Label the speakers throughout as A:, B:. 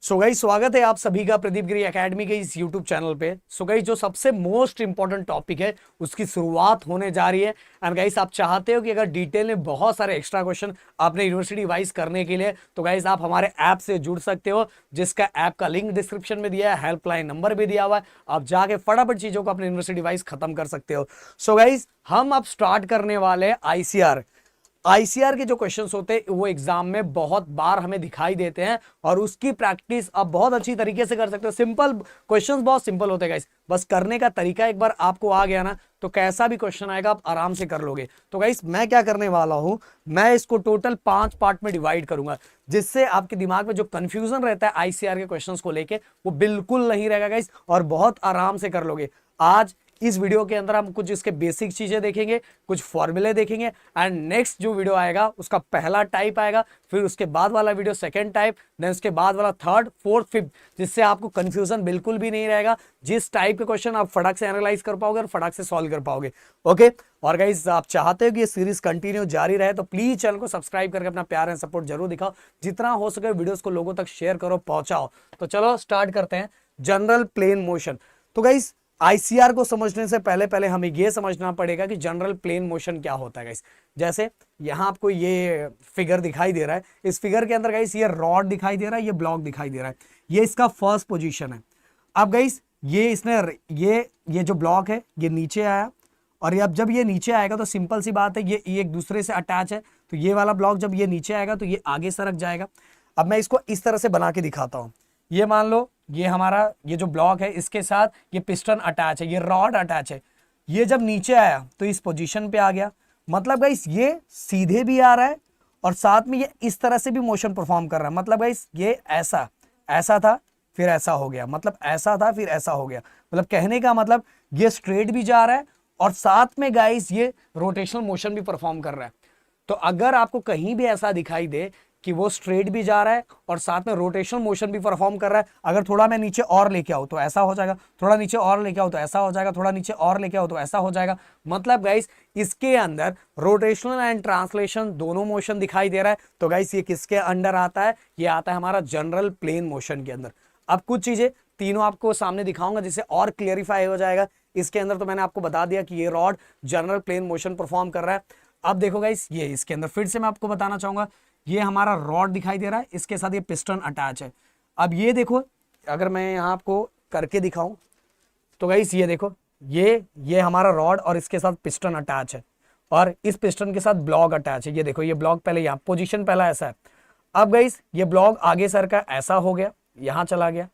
A: So guys स्वागत है आप सभी का प्रदीप गिरी एकेडमी के इस यूट्यूब चैनल पे। सो गाइस जो सबसे मोस्ट इंपॉर्टेंट टॉपिक है उसकी शुरुआत होने जा रही है। एंड गाइस आप चाहते हो कि अगर डिटेल में बहुत सारे एक्स्ट्रा क्वेश्चन आपने यूनिवर्सिटी वाइज करने के लिए, तो गाइस आप हमारे ऐप से जुड़ सकते हो, जिसका ऐप का लिंक डिस्क्रिप्शन में दिया है, हेल्पलाइन नंबर भी दिया हुआ है। आप जाके फटाफट चीजों को अपने यूनिवर्सिटी वाइज खत्म कर सकते हो। सो गाइस हम अब स्टार्ट करने वाले आईसीआर। आईसीआर के जो क्वेश्चंस होते हैं वो एग्जाम में बहुत बार हमें दिखाई देते हैं और उसकी प्रैक्टिस आप बहुत अच्छी तरीके से कर सकते हो। सिंपल क्वेश्चंस बहुत सिंपल होते हैं गाइस, बस करने का तरीका एक बार आपको आ गया ना तो कैसा भी क्वेश्चन आएगा आप आराम से कर लोगे। तो गाइस मैं क्या करने वाला हूं, मैं इसको टोटल 5 पार्ट में डिवाइड करूंगा, जिससे आपके दिमाग में जो कंफ्यूजन रहता है आईसीआर के क्वेश्चंस को लेके वो बिल्कुल नहीं रहेगा गाइस, और बहुत आराम से कर लोगे। आज इस वीडियो के अंदर हम कुछ इसके बेसिक चीजें देखेंगे, कुछ फॉर्मूले देखेंगे, एंड नेक्स्ट जो वीडियो आएगा उसका पहला टाइप आएगा, फिर उसके बाद वाला वीडियो सेकंड टाइप, देन उसके बाद वाला थर्ड, फोर्थ, फिफ्थ, जिससे आपको कंफ्यूजन बिल्कुल भी नहीं रहेगा। जिस टाइप के क्वेश्चन आप फटाक से एनालाइज कर पाओगे और फटाक से सॉल्व कर पाओगे। ओके, और गाइस आप चाहते हो कि ये सीरीज कंटिन्यू जारी रहे तो प्लीज चैनल को सब्सक्राइब करके अपना प्यार एंड सपोर्ट जरूर दिखाओ। जितना हो सके वीडियोस को लोगों तक शेयर करो, पहुंचाओ। तो चलो स्टार्ट करते हैं। General plane motion. तो गाइस आईसीआर को समझने से पहले पहले हमें यह समझना पड़ेगा कि जनरल प्लेन मोशन क्या होता है गाइस। जैसे यहां आपको ये फिगर दिखाई दे रहा है, इस फिगर के अंदर गाइस ये रॉड दिखाई दे रहा है, ये ब्लॉक दिखाई दे रहा है, ये इसका फर्स्ट पोजीशन है। अब गाइस ये इसने ये जो ब्लॉक है ये नीचे आया, और ये अब जब ये नीचे आएगा तो सिंपल सी बात है, ये एक दूसरे से अटैच है, तो ये वाला ब्लॉक जब ये नीचे आएगा तो ये आगे सरक जाएगा। अब मैं इसको इस तरह से बना के दिखाता हूं। ये मान लो ये हमारा ये जो ब्लॉक है इसके साथ ये पिस्टन अटैच है, ये रॉड अटैच है। ये जब नीचे आया तो इस पोजीशन पे आ गया, मतलब गाइस ये सीधे भी आ रहा है और साथ में ये इस तरह से भी मोशन परफॉर्म कर रहा है। मतलब गाइस ये ऐसा ऐसा था फिर ऐसा हो गया, मतलब ऐसा था फिर ऐसा हो गया। मतलब कहने का मतलब ये स्ट्रेट भी जा रहा है और साथ में गाइस ये रोटेशनल मोशन भी परफॉर्म कर रहा है। तो अगर आपको कहीं भी ऐसा दिखाई दे कि वो स्ट्रेट भी जा रहा है और साथ में रोटेशनल मोशन भी परफॉर्म कर रहा है, अगर थोड़ा मैं नीचे और लेके आऊं तो ऐसा हो जाएगा, थोड़ा नीचे और लेके आओ तो ऐसा हो जाएगा, थोड़ा नीचे और लेके आओ तो ऐसा हो जाएगा। मतलब गाइस इसके अंदर रोटेशनल एंड ट्रांसलेशन दोनों मोशन दिखाई दे रहा है। तो गाइस ये किसके अंडर आता है? ये आता है हमारा जनरल प्लेन मोशन के अंदर। अब कुछ चीजें तीनों आपको सामने दिखाऊंगा जिससे और क्लियरिफाई हो जाएगा। इसके अंदर तो मैंने आपको बता दिया कि ये rod general plane motion perform कर रहा है। अब देखो गाइस ये इसके अंदर फिर से मैं आपको बताना चाहूंगा, ये हमारा रॉड दिखाई दे रहा है, इसके साथ ये पिस्टन अटैच है। अब ये देखो, अगर मैं यहाँ आपको करके दिखाऊं तो गाइस ये देखो, ये हमारा रॉड और इसके साथ पिस्टन अटैच है, और इस पिस्टन के साथ ब्लॉक अटैच है। ये देखो ये ब्लॉक पहले यहाँ पोजीशन पहला ऐसा है। अब गाइस ये ब्लॉक आगे सर का ऐसा हो गया, यहाँ चला गया।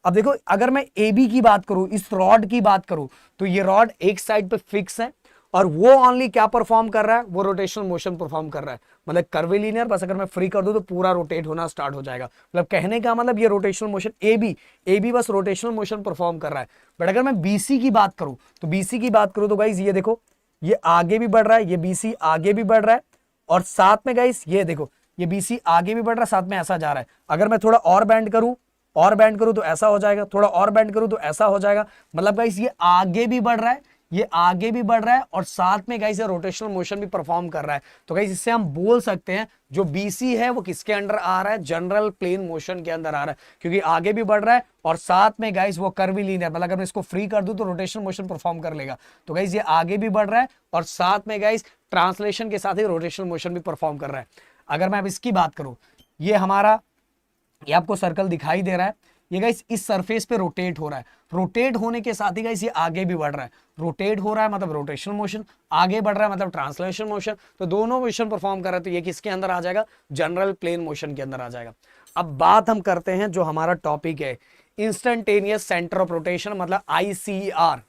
A: अब देखो अगर मैं ए बी की बात करूं, इस रॉड की बात करूं, तो ये रॉड एक साइड पे फिक्स है और वो ओनली क्या परफॉर्म कर रहा है? वो रोटेशनल मोशन परफॉर्म कर रहा है। मतलब कर्विलिनियर, बस अगर मैं फ्री कर दूं तो पूरा रोटेट होना स्टार्ट हो जाएगा। मतलब कहने का मतलब ये रोटेशनल मोशन ए बी बस रोटेशनल मोशन परफॉर्म कर रहा है। बट अगर मैं बीसी की बात करूं तो गाइस ये देखो, ये आगे भी बढ़ रहा है, ये बीसी आगे भी बढ़ रहा है, और साथ में गाइस ये देखो ये बीसी आगे भी बढ़ रहा है, साथ में ऐसा जा रहा है। अगर मैं थोड़ा और बैंड करूं तो ऐसा हो जाएगा, थोड़ा और बैंड करूं तो ऐसा हो जाएगा। मतलब गाइस ये आगे भी बढ़ रहा है, ये आगे भी बढ़ रहा है, और साथ में गाइस ये रोटेशनल मोशन भी परफॉर्म कर रहा है। तो गाइस इससे हम बोल सकते हैं जो बीसी है वो किसके अंडर आ रहा है? जनरल प्लेन मोशन के अंदर आ रहा है, क्योंकि आगे भी बढ़ रहा है और साथ में गाइस वो कर्विलिनियर, मतलब अगर मैं इसको फ्री कर दूं तो रोटेशनल मोशन परफॉर्म कर लेगा। तो गाइस ये आगे भी बढ़ रहा है और साथ में गाइस ट्रांसलेशन के साथ ही रोटेशनल मोशन भी परफॉर्म कर रहा है। अगर मैं अब इसकी बात करूं, ये हमारा, ये आपको सर्कल दिखाई दे रहा है, ये गाइस इस सरफेस पे रोटेट हो रहा है। रोटेट होने के साथ ही गाइस ये आगे भी बढ़ रहा है। रोटेट हो रहा है मतलब रोटेशनल मोशन, आगे बढ़ रहा है मतलब ट्रांसलेशन मोशन। तो दोनों मोशन परफॉर्म कर रहा है, तो ये किसके अंदर आ जाएगा? जनरल प्लेन मोशन के अंदर आ जाएगा। अब बात हम करते हैं जो हमारा टॉपिक है इंस्टेंटेनियस सेंटर ऑफ रोटेशन, मतलब आईसीआर।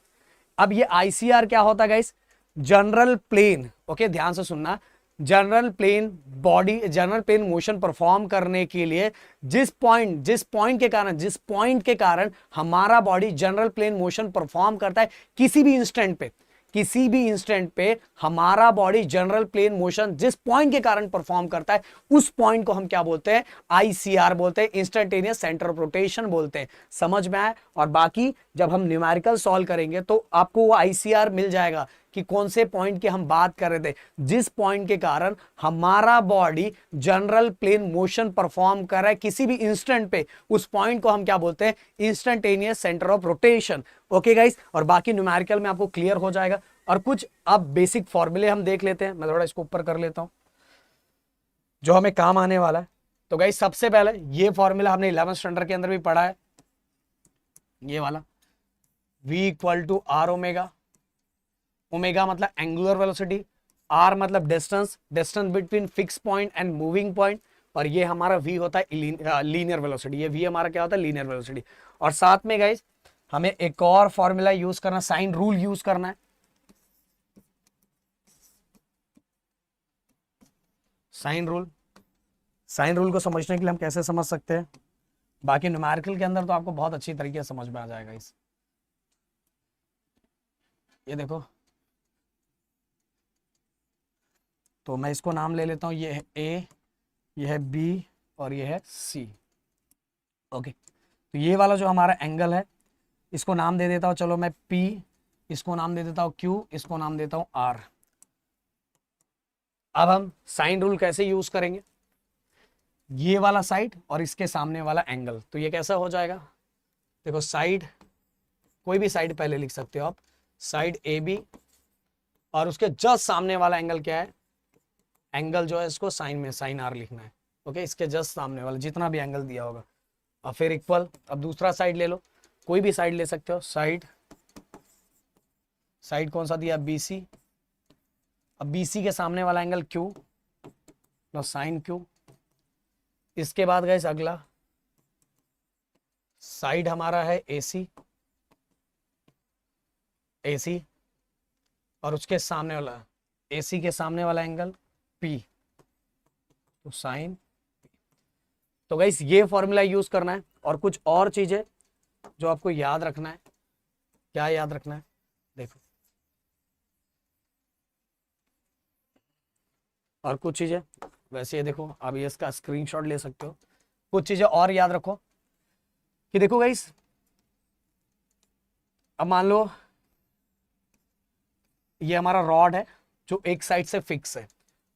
A: अब ये आईसीआर क्या होता है गाइस? जनरल प्लेन, ओके ध्यान से सुनना, जनरल प्लेन मोशन परफॉर्म करने के लिए जिस पॉइंट के कारण हमारा body general plane motion perform करता है, किसी भी इंस्टेंट पे हमारा बॉडी जनरल प्लेन मोशन जिस पॉइंट के कारण परफॉर्म करता है, उस पॉइंट को हम क्या बोलते हैं? आईसीआर बोलते हैं, इंस्टेंटेनियस सेंटर ऑफ रोटेशन बोलते हैं। समझ में आए? और बाकी जब हम न्यूमेरिकल सॉल्व करेंगे तो आपको वो आईसीआर मिल जाएगा कि कौन से पॉइंट की हम बात कर रहे थे, जिस पॉइंट के कारण हमारा body general plane motion perform कर रहा है किसी भी इंस्टेंट पे, उस पॉइंट को हम क्या बोलते हैं, instantaneous centre of rotation. Okay guys, और बाकी न्यूमेरिकल में आपको क्लियर हो जाएगा। और कुछ अब बेसिक फॉर्मूले हम देख लेते हैं। मैं थोड़ा इसको ऊपर कर लेता हूं जो हमें काम आने वाला है। तो गाइस सबसे पहले ये फॉर्मूला हमने 11th स्टैंडर्ड के अंदर भी पढ़ा है, ये वाला v equal to are omega. Omega मतलब एंगुलर वेलोसिटी, आर मतलब distance, distance between fix point and moving point, और ये हमारा v होता है लीनियर वेलोसिटी। ये v हमारा क्या होता है, लीनियर वेलोसिटी। और साथ में गाइस हमें एक और फॉर्मूला यूज करना, साइन रूल यूज करना है। साइन रूल, साइन रूल को समझने के लिए हम कैसे समझ सकते हैं, बाकी न्यूमेरिकल के अंदर तो आपको बहुत अच्छी तरीके से समझ में आ जाएगा। इस ये देखो, तो मैं इसको नाम ले लेता हूं, ये है ए, ये है बी और ये है सी। ओके, तो ये वाला जो हमारा एंगल है इसको नाम दे देता हूं, चलो मैं पी, इसको नाम दे देता हूं क्यू, इसको नाम देता हूं आर। अब हम साइन रूल कैसे यूज करेंगे, ये वाला साइड और इसके सामने वाला एंगल, तो ये कैसा हो जाएगा, देखो साइड, कोई भी साइड पहले लिख सकते हो आप, साइड ए बी, और उसके जस्ट सामने वाला एंगल क्या है, एंगल जो है इसको साइन में साइन आर लिखना है। ओके, इसके जस्ट सामने वाला जितना भी एंगल दिया होगा, और फिर इक्वल। अब दूसरा साइड ले लो, कोई भी साइड ले सकते हो, साइड, साइड कौन सा दिया, बी सी। अब बी सी के सामने वाला एंगल क्यू, लो साइन क्यू। इसके बाद गाइस अगला साइड हमारा है AC, AC, और उसके सामने वाला, AC के सामने वाला एंगल P, तो साइन। तो गाइस ये फॉर्मूला यूज करना है। और कुछ और चीजें जो आपको याद रखना है, क्या याद रखना है, देखो, और कुछ चीजें वैसे ये देखो, अब ये इसका स्क्रीनशॉट ले सकते हो। कुछ चीजें और याद रखो कि देखो गाइस, अब मान लो ये हमारा रॉड है जो एक साइड से फिक्स है।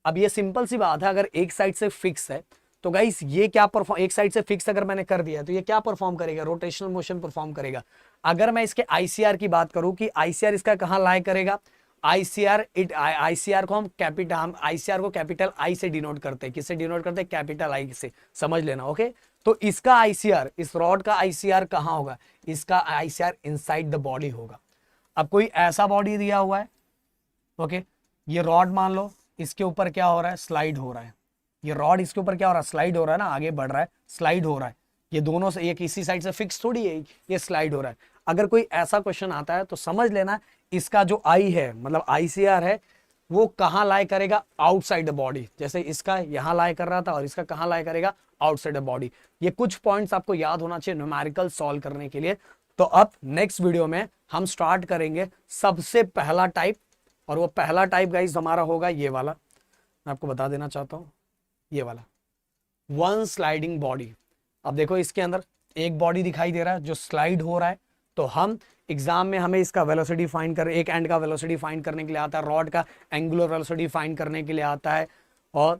A: अब ये सिंपल सी बात है, अगर एक साइड से फिक्स है तो गाइस ये क्या परफॉर्म, एक साइड से फिक्स अगर मैंने कर दिया तो ये क्या परफॉर्म करेगा, रोटेशनल मोशन परफॉर्म करेगा। अगर मैं इसके आईसीआर की बात करूं कि आईसीआर इसका कहां लाई करेगा, आईसीआर को हम आईसीआर को कैपिटल आई से डिनोट करते हैं, किससे डिनोट करते हैं, कैपिटल आई से, समझ लेना। ओके, तो इसका आईसीआर, इस रॉड का आईसीआर कहां होगा, इसका आईसीआर इनसाइड द बॉडी होगा। अब कोई ऐसा बॉडी दिया हुआ है, ओके, ये रॉड मान लो, इसके ऊपर क्या हो रहा है, स्लाइड हो रहा है, ये रॉड इसके ऊपर क्या हो रहा है, स्लाइड हो रहा है ना, आगे बढ़ रहा है, स्लाइड हो रहा है, ये दोनों से, ये किसी साइड से फिक्स थोड़ी है, ये स्लाइड हो रहा है। अगर कोई ऐसा क्वेश्चन आता है तो समझ लेना इसका जो आई है, मतलब आईसीआर है, वो कहां लाई करेगा, आउटसाइड द बॉडी। जैसे इसका यहां लाई कर रहा था और इसका कहां लाई करेगा, आउटसाइड द बॉडी। ये कुछ पॉइंट्स आपको याद होना चाहिए न्यूमेरिकल सॉल्व करने के लिए। तो अब नेक्स्ट वीडियो में हम स्टार्ट करेंगे सबसे पहला टाइप, और वो पहला टाइप गाइस हमारा होगा ये वाला, मैं आपको बता देना चाहता हूं, ये वाला वन स्लाइडिंग बॉडी। अब देखो इसके अंदर एक बॉडी दिखाई दे रहा है जो स्लाइड हो रहा है, तो हम एग्जाम में हमें इसका वेलोसिटी फाइंड कर, एक एंड का वेलोसिटी फाइंड करने के लिए आता है, रॉड का एंगुलर वेलोसिटी फाइंड करने के लिए आता है, और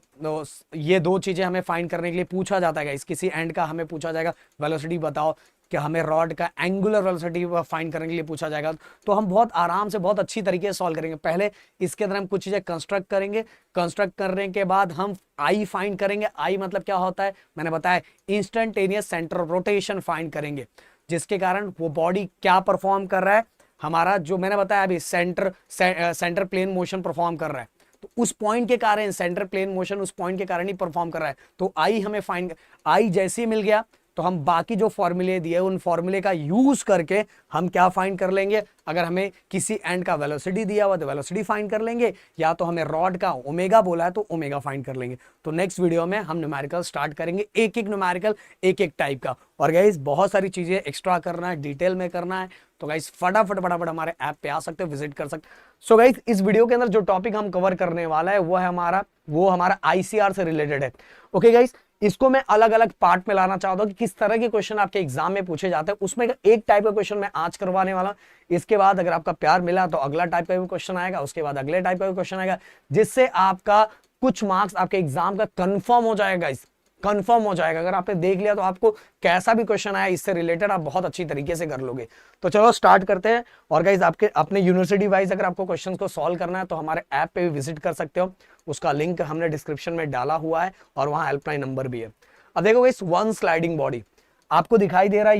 A: ये दो चीजें हमें फाइंड करने के लिए पूछा जाता है। किसी एंड का हमें पूछा जाएगा वेलोसिटी बताओ, कि हमें रॉड का एंगुलर वेलोसिटी फाइंड करने के लिए पूछा जाएगा, तो हम बहुत आराम से, बहुत अच्छी तरीके से सॉल्व करेंगे। पहले इसके अंदर हम कुछ चीजें कंस्ट्रक्ट करेंगे, कंस्ट्रक्ट करने के बाद हम आई फाइंड करेंगे। आई मतलब क्या होता है, मैंने बताया, instantaneous centre of rotation find करेंगे, जिसके कारण वो बॉडी क्या परफॉर्म कर रहा है, हमारा जो मैंने बताया अभी सेंटर प्लेन मोशन परफॉर्म कर रहा है, तो उस पॉइंट के कारण, सेंटर प्लेन मोशन उस पॉइंट के कारण ही परफॉर्म कर रहा है। तो आई हमें फाइंड, आई जैसे ही मिल गया तो हम बाकी जो फॉर्मूले दिए उन फॉर्मूले का यूज करके हम क्या फाइंड कर लेंगे, अगर हमें किसी एंड का वेलोसिटी दिया हुआ तो वेलोसिटी फाइंड कर लेंगे, या तो हमें रॉड का ओमेगा बोला है तो ओमेगा फाइंड कर लेंगे। तो नेक्स्ट वीडियो में हम न्यूमेरिकल स्टार्ट करेंगे, एक एक न्यूमेरिकल, एक एक टाइप का। और गाइस बहुत सारी चीजें एक्स्ट्रा करना है, डिटेल में करना है, तो गाइस फटाफट हमारे ऐप पे आ सकते हो, विजिट कर सकते। सो गाइस इस वीडियो के अंदर जो टॉपिक हम कवर करने वाला है वो हमारा आईसीआर से रिलेटेड है। ओके गाइस, इसको मैं अलग अलग पार्ट में लाना चाहता हूं कि किस तरह के क्वेश्चन आपके एग्जाम में पूछे जाते हैं। उसमें एक टाइप का क्वेश्चन मैं आज करवाने वाला, इसके बाद अगर आपका प्यार मिला तो अगला टाइप का भी क्वेश्चन आएगा, उसके बाद अगले टाइप का भी क्वेश्चन आएगा, जिससे आपका कुछ मार्क्स आपके एग्जाम का कंफर्म हो जाएगा। इस कंफर्म हो जाएगा, अगर आपने देख लिया तो आपको कैसा भी क्वेश्चन आया इससे रिलेटेड आप बहुत अच्छी तरीके से कर लोगे। तो चलो स्टार्ट करते हैं। और गाइज आपके अपने यूनिवर्सिटी वाइज अगर आपको क्वेश्चंस को सॉल्व करना है तो हमारे ऐप पे भी विजिट कर सकते हो, उसका लिंक हमने डिस्क्रिप्शन में डाला हुआ है और वहां हेल्पलाइन नंबर भी है। अब देखो इस वन स्लाइडिंग बॉडी आपको दिखाई दे रहा है,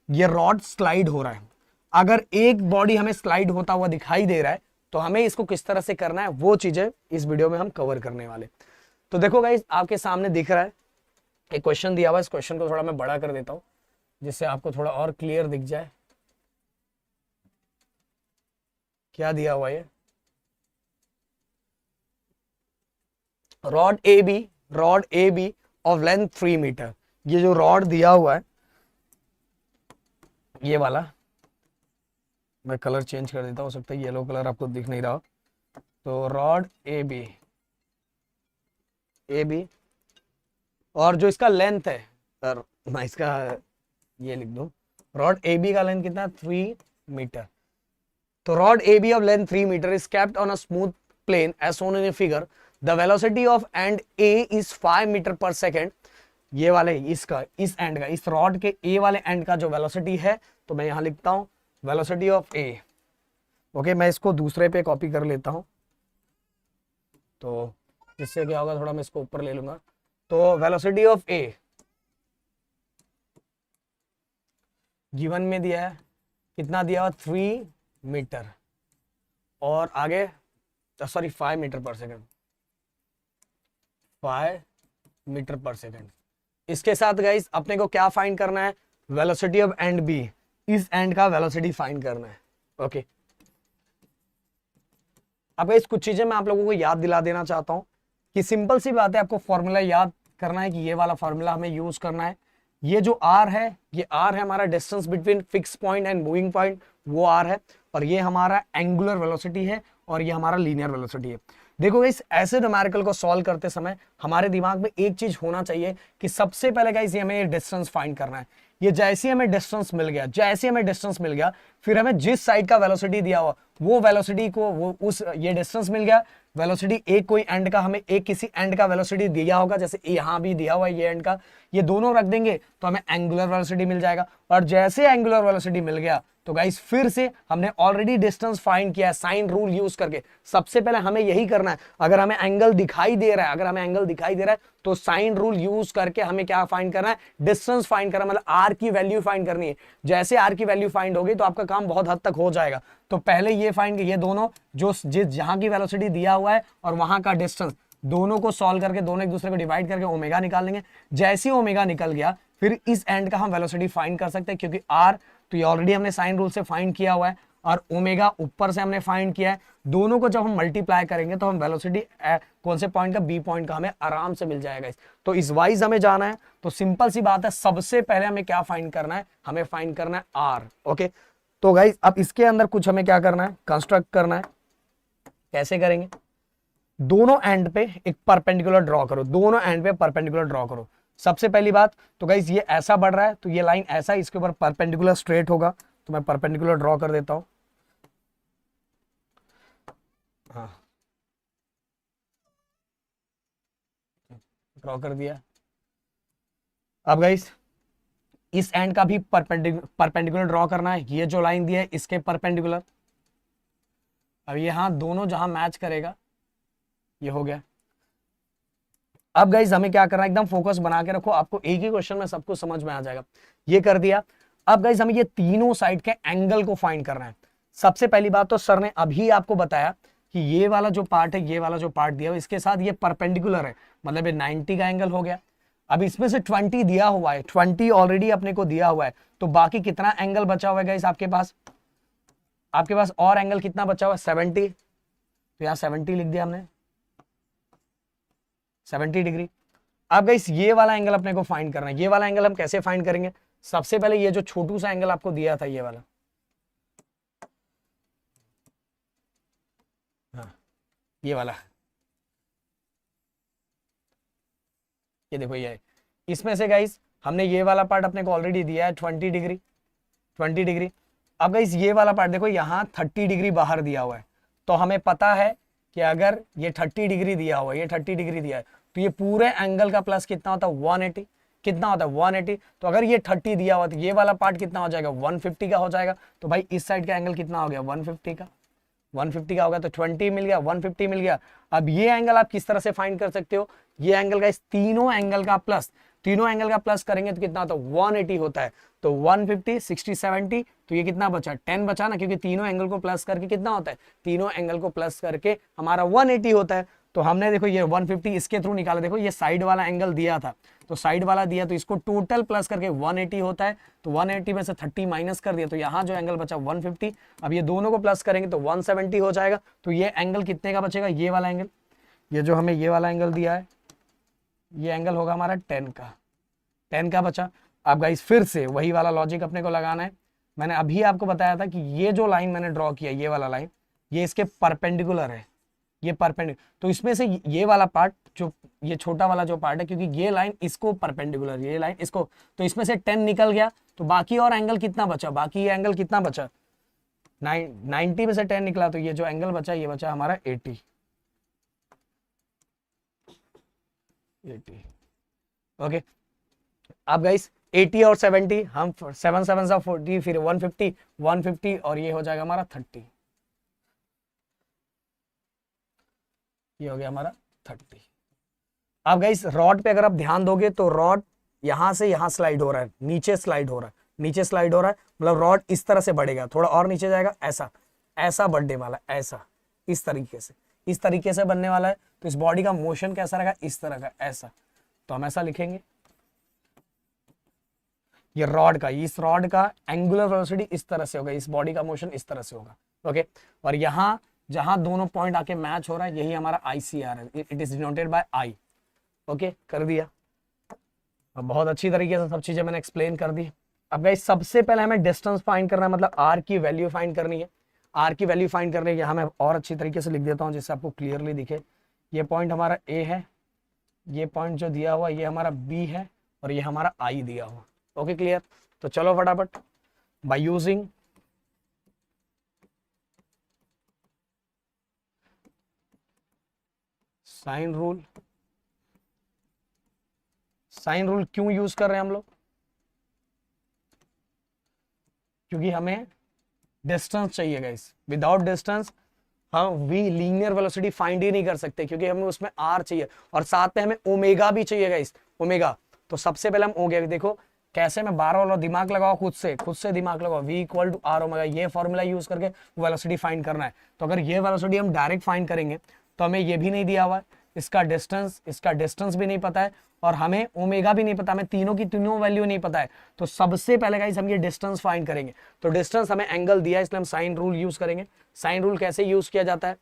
A: ये रॉड स्लाइड हो रहा है। अगर एक बॉडी हमें स्लाइड होता हुआ दिखाई दे रहा है तो हमें इसको किस तरह से करना है वो चीजें इस वीडियो में हम कवर करने वाले। तो देखो गाइस आपके सामने दिख रहा है एक क्वेश्चन दिया हुआ है, इस क्वेश्चन को थोड़ा मैं बड़ा कर देता हूं जिससे आपको थोड़ा और क्लियर दिख जाए। क्या दिया हुआ है, rod A B of length 3 meter. ये जो रॉड दिया हुआ है ये वाला, मैं कलर चेंज कर देता हूं, हो सकता है येलो कलर आपको दिख नहीं रहा। तो रॉड ए बी और जो इसका लेंथ है सर, मैं इसका ये लिख दूं, रॉड ए बी का लेंथ कितना, 3 मीटर। तो rod A B of length 3 metre is kept on a smooth plane as shown in a figure. The velocity of end A is 5 metre per second. ये वाले इसका इस and का, इस rod के ए वाले एंड का जो वेलोसिटी है, तो मैं यहां लिखता हूं वेलोसिटी ऑफ ए। ओके, मैं इसको दूसरे पे कॉपी कर लेता हूं, तो इससे क्या होगा, थोड़ा मैं इसको ऊपर ले लूंगा। तो वेलोसिटी ऑफ ए गिवन में दिया है, कितना दिया हुआ, 3 मीटर और आगे sorry 5 metre per second, 5 metre per second. इसके साथ गाइस अपने को क्या फाइंड करना है, वेलोसिटी ऑफ एंड बी, इस एंड का वेलोसिटी फाइंड करना है। ओके, अब इस कुछ चीजें मैं आप लोगों को याद दिला देना चाहता हूं कि सिंपल सी बात है, आपको फॉर्मूला याद करना है कि ये वाला फॉर्मूला हमें यूज करना है। ये जो आर है, ये आर है हमारा distance between fix point and moving point, वो आर है, और ये हमारा एंगुलर वेलोसिटी है और ये हमारा लीनियर वेलोसिटी है। देखो गाइस ऐसे न्यूमेरिकल को सॉल्व करते समय हमारे दिमाग में एक चीज होना चाहिए कि सबसे पहले गाइस ये हमें डिस्टेंस फाइंड करना है। ये जैसे हमें डिस्टेंस मिल गया, फिर हमें जिस साइड का वेलोसिटी दिया हुआ वो वेलोसिटी को वो उस ये डिस्टेंस मिल गया, वेलोसिटी एक कोई एंड का हमें एक किसी एंड का वेलोसिटी दिया होगा, जैसे यहां भी दिया हुआ है ये एंड का, ये दोनों रख देंगे तो हमें एंगुलर वेलोसिटी मिल जाएगा। और जैसे एंगुलर वेलोसिटी मिल गया तो गाइस फिर से हमने ऑलरेडी डिस्टेंस फाइंड किया है साइन रूल यूज करके। सबसे पहले हमें यही करना है, अगर हमें एंगल दिखाई दे रहा है तो साइन रूल यूज करके हमें क्या फाइंड करना है, डिस्टेंस फाइंड करना, मतलब आर की वैल्यू फाइंड करनी है। जैसे आर की वैल्यू फाइंड होगी तो आपका काम बहुत हद तक हो जाएगा। तो पहले ये फाइंड, ये दोनों जो जहां की वेलोसिटी दिया हुआ है और वहां का डिस्टेंस, दोनों को सॉल्व करके दोनों एक दूसरे को डिवाइड करके ओमेगा निकाल लेंगे। जैसे ओमेगा निकल गया फिर इस एंड का हम वेलोसिटी फाइंड कर सकते हैं, क्योंकि आर तो ये ऑलरेडी हमने साइन रूल से फाइंड किया हुआ है और ओमेगा ऊपर से हमने फाइंड किया है। दोनों को जब हम मल्टीप्लाई करेंगे तो हम वेलोसिटी कौन से पॉइंट का, बी पॉइंट का, हमें आराम से मिल जाएगा। तो इस वाइज हमें जाना है, तो सिंपल सी बात है, सबसे पहले हमें क्या फाइंड करना है, हमें फाइंड करना है आर। ओके, तो गाइस अब इसके अंदर कुछ हमें क्या करना है, कंस्ट्रक्ट करना है। कैसे करेंगे, दोनों एंड पे एक परपेंडिकुलर ड्रॉ करो, दोनों एंड पे परपेंडिकुलर ड्रॉ करो। सबसे पहली बात तो गाइस ये ऐसा बढ़ रहा है तो ये लाइन ऐसा इसके ऊपर परपेंडिकुलर स्ट्रेट होगा, तो मैं परपेंडिकुलर ड्रॉ कर देता हूं। हाँ, ड्रॉ कर दिया। अब गाइस इस एंड का भी परपेंडिकुलर ड्रॉ करना है, ये जो लाइन दिया है इसके परपेंडिकुलर। अब यहां दोनों जहां मैच करेगा, ये हो गया। अब गाइस हमें क्या करना है, एकदम फोकस बना के रखो, आपको एक ही क्वेश्चन में सब कुछ समझ में आ जाएगा। ये कर दिया। अब गाइस हमें ये तीनों साइड के एंगल को फाइंड करना है। सबसे पहली बात तो सर ने अभी आपको बताया कि ये वाला जो पार्ट है, ये वाला जो पार्ट दिया हुआ इसके साथ ये परपेंडिकुलर है, मतलब ये 90 का एंगल हो गया। अब इसमें से 20 दिया हुआ है, 20 ऑलरेडी अपने को दिया हुआ है, तो बाकी कितना एंगल बचा हुआ है गाइस आपके पास, और एंगल कितना बचा हुआ है, 70। तो यहाँ 70 लिख दिया हमने, 70 डिग्री। अब गाइस ये वाला एंगल अपने को फाइंड करना है। ये वाला एंगल हम कैसे फाइंड करेंगे, सबसे पहले ये जो छोटू सा एंगल आपको दिया था ये वाला, हाँ ये वाला, ये देखो ये है। इसमें से गाइस हमने ये वाला पार्ट अपने को ऑलरेडी दिया है 20 डिग्री, 20 डिग्री। अब गाइस ये वाला पार्ट देखो यहाँ 30 डिग्री बाहर दिया हुआ है, तो हमें पता है कि अगर ये 30 डिग्री दिया हुआ है, ये 30 डिग्री दिया है, तो ये पूरे एंगल का प्लस कितना होता है 180, कितना होता है 180। तो अगर ये 30 दिया हुआ तो ये वाला पार्ट कितना हो जाएगा 150 का हो जाएगा। तो भाई इस साइड का एंगल कितना हो गया 150 का, 150 का होगा, तो 20 मिल गया, 150 मिल गया। अब ये एंगल आप किस तरह से फाइंड कर सकते हो, ये एंगल का इस तीनों एंगल का प्लस, तीनों एंगल का प्लस करेंगे तो कितना होता है 180 होता है। तो 150 60 70, तो ये कितना बचा 10 बचा ना, क्योंकि तीनों एंगल को प्लस करके कितना होता है, तीनों एंगल को प्लस करके हमारा 180 होता है। तो हमने देखो ये 150 इसके थ्रू निकाला, देखो ये साइड वाला एंगल दिया था, तो साइड वाला दिया तो इसको टोटल प्लस करके 180 होता है। तो 180 में से 30 माइनस कर दिया, तो यहाँ जो एंगल बचा 150। अब ये दोनों को प्लस करेंगे तो 170 हो जाएगा। तो ये एंगल कितने का बचेगा, ये वाला एंगल, ये जो हमें ये वाला एंगल दिया है, ये एंगल होगा हमारा 10 का, 10 का बचा। अब गाइस फिर से वही वाला लॉजिक अपने को लगाना है। मैंने अभी आपको बताया था कि ये जो लाइन मैंने ड्रॉ किया, ये वाला लाइन, ये इसके परपेंडिकुलर है, ये परपेंडिकुलर। तो इसमें से ये वाला पार्ट, जो ये छोटा वाला जो पार्ट है, क्योंकि ये लाइन इसको परपेंडिकुलर, ये लाइन इसको, तो इसमें से 10 निकल गया। तो बाकी और एंगल कितना बचा, बाकी ये एंगल कितना बचा 90 में से 10 निकला, तो ये जो एंगल बचा ये बचा हमारा 80। ओके। अब गाइस 80 और 70, हम 7 7 40, फिर 150, 150 और ये हो जाएगा हमारा 30, ये हो गया हमारा 30। अब गाइस रॉड पे अगर आप ध्यान दोगे तो रॉड यहां से यहां स्लाइड हो रहा है, नीचे स्लाइड हो रहा है, नीचे स्लाइड हो रहा है, मतलब रॉड इस तरह से बढ़ेगा, थोड़ा और नीचे जाएगा, ऐसा ऐसा बढ़ने वाला, ऐसा इस तरीके से, इस तरीके से बनने वाला है। तो इस बॉडी का मोशन कैसा रहेगा, इस तरह का, ऐसा। तो हम ऐसा लिखेंगे, ये रॉड का, इस रॉड का एंगुलर वेलोसिटी इस तरह से होगा, इस बॉडी का मोशन इस तरह से होगा। ओके। और यहाँ जहां दोनों पॉइंट आके मैच हो रहा है, यही हमारा ICR है, it is denoted by I। Okay, कर दिया। अब बहुत अच्छी तरीके से सब चीजें मैंने एक्सप्लेन कर दी। अब गाइस सबसे पहले हमें डिस्टेंस फाइंड करना है, मतलब R की वैल्यू फाइंड करनी है। R की वैल्यू फाइंड करने के लिए मैं और अच्छी तरीके से लिख देता हूँ जिससे आपको क्लियरली दिखे। ये पॉइंट हमारा A है, ये पॉइंट जो दिया हुआ ये हमारा B है, और ये हमारा I दिया हुआ। Okay, clear. तो चलो फटाफट, by using sine rule. Sine rule क्यों यूज कर रहे हैं हम लोग, क्योंकि हमें डिस्टेंस चाहिए गाइस। विदाउट डिस्टेंस हम वी लीनियर वेलोसिटी फाइंड ही नहीं कर सकते, क्योंकि हमें उसमें R चाहिए और साथ में हमें ओमेगा भी चाहिए गाइस, ओमेगा। तो सबसे पहले हम ओमेगा देखो कैसे, मैं बार बार दिमाग लगाओ, खुद से दिमाग लगाओ, V equal to R omega, ये फॉर्मूला यूज करके वेलोसिटी फाइंड करना है। तो अगर ये वेलोसिटी हम डायरेक्ट फाइंड करेंगे तो हमें ये भी नहीं दिया हुआ है, इसका डिस्टेंस भी नहीं पता है, और हमें ओमेगा भी नहीं पता, हमें तीनों की तीनों वैल्यू नहीं पता है। तो सबसे पहले गाइस हम ये डिस्टेंस फाइंड करेंगे। तो डिस्टेंस हमें एंगल दिया है, इसलिए हम साइन रूल यूज करेंगे। साइन रूल कैसे यूज किया जाता है,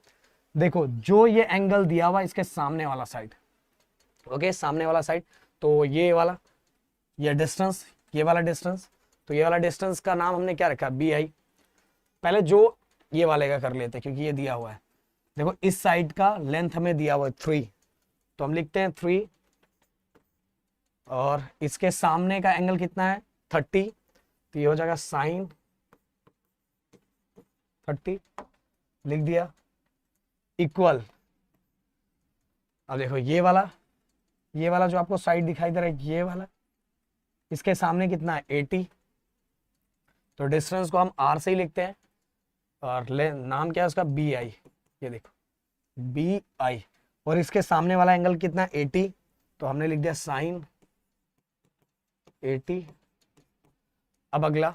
A: देखो जो ये एंगल दिया हुआ इसके सामने वाला साइड, ओके, सामने वाला साइड, तो ये वाला, ये डिस्टेंस, ये वाला डिस्टेंस, तो ये वाला डिस्टेंस का नाम हमने क्या रखा, BI। पहले जो ये वाले का कर लेते हैं क्योंकि ये दिया हुआ है। देखो इस साइड का लेंथ हमें दिया हुआ है 3, तो हम लिखते हैं 3, और इसके सामने का एंगल कितना है 30, तो ये हो जाएगा साइन 30, लिख दिया, इक्वल। अब देखो ये वाला जो आपको साइड दिखाई दे रहा है, ये वाला, इसके सामने कितना है 80, तो डिस्टेंस को हम R से ही लिखते हैं, और नाम क्या है उसका BI, ये देखो BI। और इसके सामने वाला एंगल कितना है 80, तो हमने लिख दिया साइन 80। अब अगला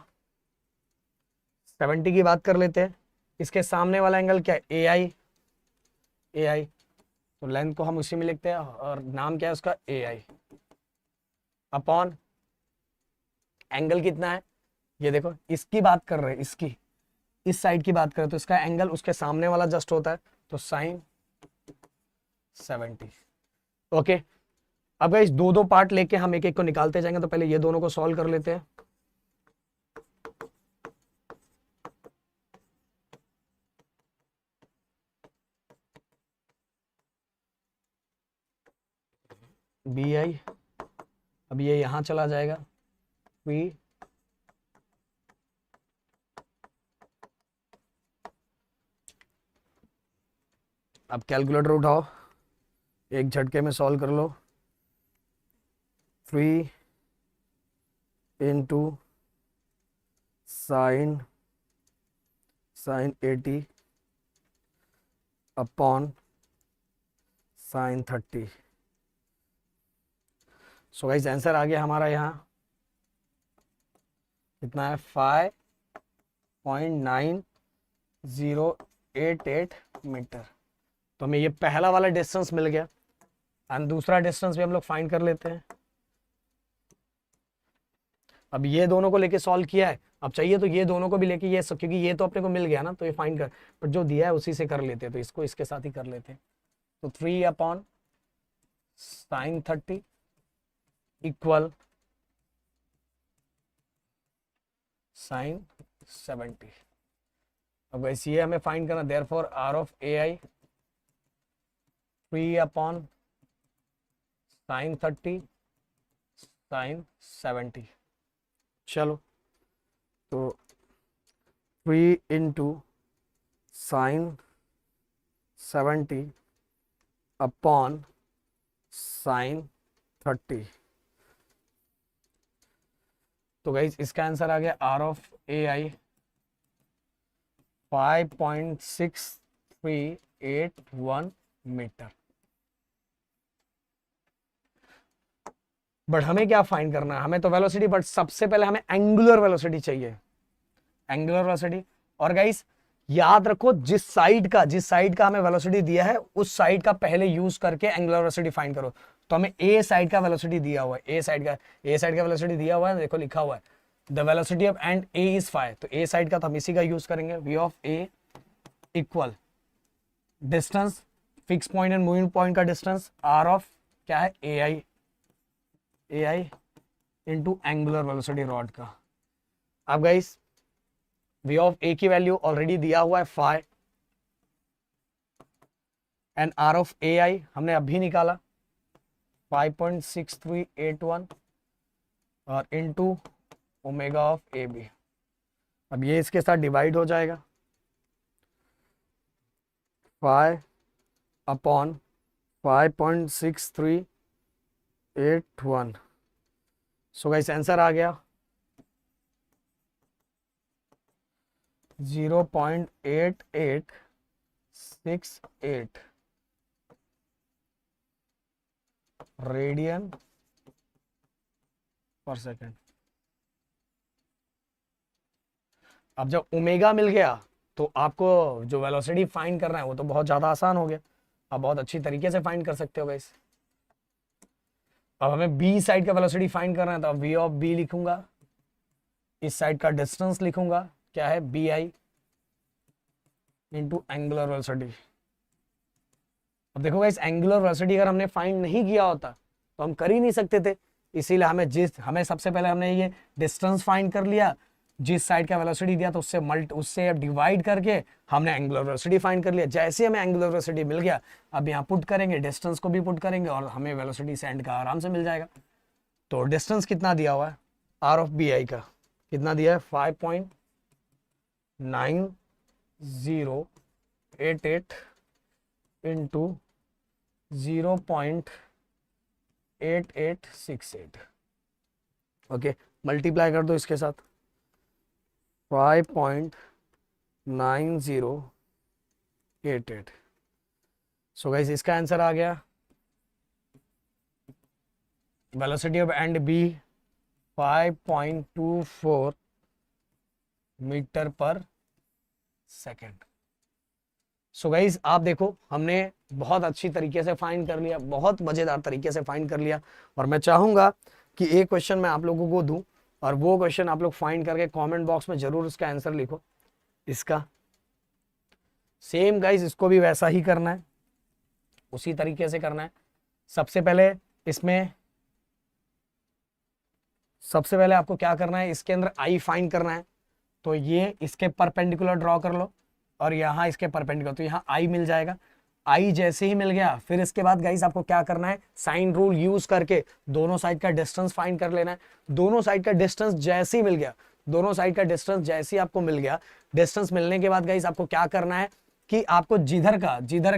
A: 70 की बात कर लेते हैं, इसके सामने वाला एंगल क्या है AI, तो लेंथ को हम उसी में लिखते हैं, और नाम क्या है उसका AI, अपॉन एंगल कितना है, ये देखो इसकी बात कर रहे हैं, इसकी इस साइड की बात करें तो इसका एंगल उसके सामने वाला जस्ट होता है, तो साइन 70। ओके। अब इस दो पार्ट लेके हम एक एक को निकालते जाएंगे, तो पहले ये दोनों को सॉल्व कर लेते हैं। BI अब ये यहां चला जाएगा, v अब कैलकुलेटर उठाओ, एक झटके में सॉल्व कर लो। 3 into sine 80 upon sine 30। So guys answer आ गया हमारा यहाँ कितना है, 5.9088 मीटर। तो हमें ये पहला वाला डिस्टेंस मिल गया एंड दूसरा डिस्टेंस भी हम लोग फाइंड कर लेते हैं। अब ये दोनों को लेके सॉल्व किया है, अब चाहिए तो ये दोनों को भी लेके ये सब, क्योंकि ये तो अपने को मिल गया ना, तो ये फाइंड कर, पर जो दिया है उसी से कर लेते हैं, तो इसको इसके साथ ही कर लेते हैं। तो 3 अपॉन साइन 30 इक्वल साइन 70। अब वैसे ये हमें फाइंड करना, therefore R of A I 3 upon sine 30 sine 70। चलो तो 3 इंटू साइन 70 अपॉन साइन 30। तो गाइस इसका आंसर आ गया R of A I 5.6381 metre. But हमें क्या फाइंड करना है, हमें तो वेलोसिटी, बट सबसे पहले हमें एंगुलर वेलोसिटी चाहिए, एंगुलर वेलोसिटी। और गाइस याद रखो, जिस साइड का हमें वेलोसिटी दिया है उस साइड का पहले यूज करके एंगुलर वेलोसिटी फाइंड करो। तो हमें ए साइड का वेलोसिटी दिया हुआ है, ए साइड का वेलोसिटी दिया हुआ है, देखो लिखा हुआ है the velocity of end A is 5। तो ए साइड का तो हम इसी का यूज करेंगे, V of A equal distance, fix point and moving point का डिस्टेंस, आर ऑफ क्या है A I into angular velocity rod का। अब गाइस वी ऑफ ए की वैल्यू ऑलरेडी दिया हुआ है 5 and R of A I हमने अभी निकाला 5.6381 और into omega of A B. अब ये इसके साथ डिवाइड हो जाएगा, 5 अपॉन 5.6381। सो गाइस आंसर आ गया 0.8868 रेडियन पर सेकेंड। अब जब ओमेगा मिल गया तो आपको जो वेलोसिटी फाइंड करना है वो तो बहुत ज़्यादा आसान हो गया, आप बहुत अच्छी तरीके से फाइंड कर सकते हो गाइस। अब हमें बी साइड का वेलोसिटी फाइंड करना है, तो वी ऑफ बी लिखूंगा, इस साइड का डिस्टेंस लिखूंगा क्या है B I into angular velocity. अब देखो गाइस एंगुलर वेलोसिटी अगर हमने फाइंड नहीं किया होता तो हम कर ही नहीं सकते थे, इसीलिए हमें सबसे पहले हमने ये डिस्टेंस फाइंड कर लिया, जिस साइड का वेलोसिटी दिया तो उससे डिवाइड करके हमने एंगुलर वेलोसिटी फाइंड कर लिया। जैसे हमें एंगुलर वेलोसिटी मिल गया, अब यहाँ पुट करेंगे, डिस्टेंस को भी पुट करेंगे और हमें वेलोसिटी सेंड का आराम से मिल जाएगा। तो डिस्टेंस कितना दिया हुआ है आर ऑफ बी आई का, कितना दिया है 5.9088 इंटू 0.8868। ओके मल्टीप्लाई कर दो इसके साथ, 5.9088। सो गाइस इसका आंसर आ गया velocity of end B 5.24 metre per second. So guys आप देखो हमने बहुत अच्छी तरीके से फाइंड कर लिया, बहुत मजेदार तरीके से फाइंड कर लिया। और मैं चाहूंगा कि एक क्वेश्चन मैं आप लोगों को दूं और वो क्वेश्चन आप लोग फाइंड करके कमेंट बॉक्स में जरूर उसका आंसर लिखो। इसका सेम गाइस इसको भी वैसा ही करना है, उसी तरीके से करना है। सबसे पहले आपको क्या करना है, इसके अंदर आई फाइंड करना है। तो ये इसके परपेंडिकुलर ड्रॉ कर लो और यहाँ इसके परपेंडिकुलर, तो यहाँ आई मिल जाएगा। आई जैसे ही मिल गया, फिर इसके बाद गाइस आपको क्या करना है, साइन रूल यूज करके दोनों साइड का डिस्टेंस फाइंड कर लेना है। दोनों साइड का डिस्टेंस जैसे ही मिल गया, दोनों साइड का डिस्टेंस जैसे ही आपको मिल गया, डिस्टेंस मिलने के बाद गाइस आपको क्या करना है कि आपको जिधर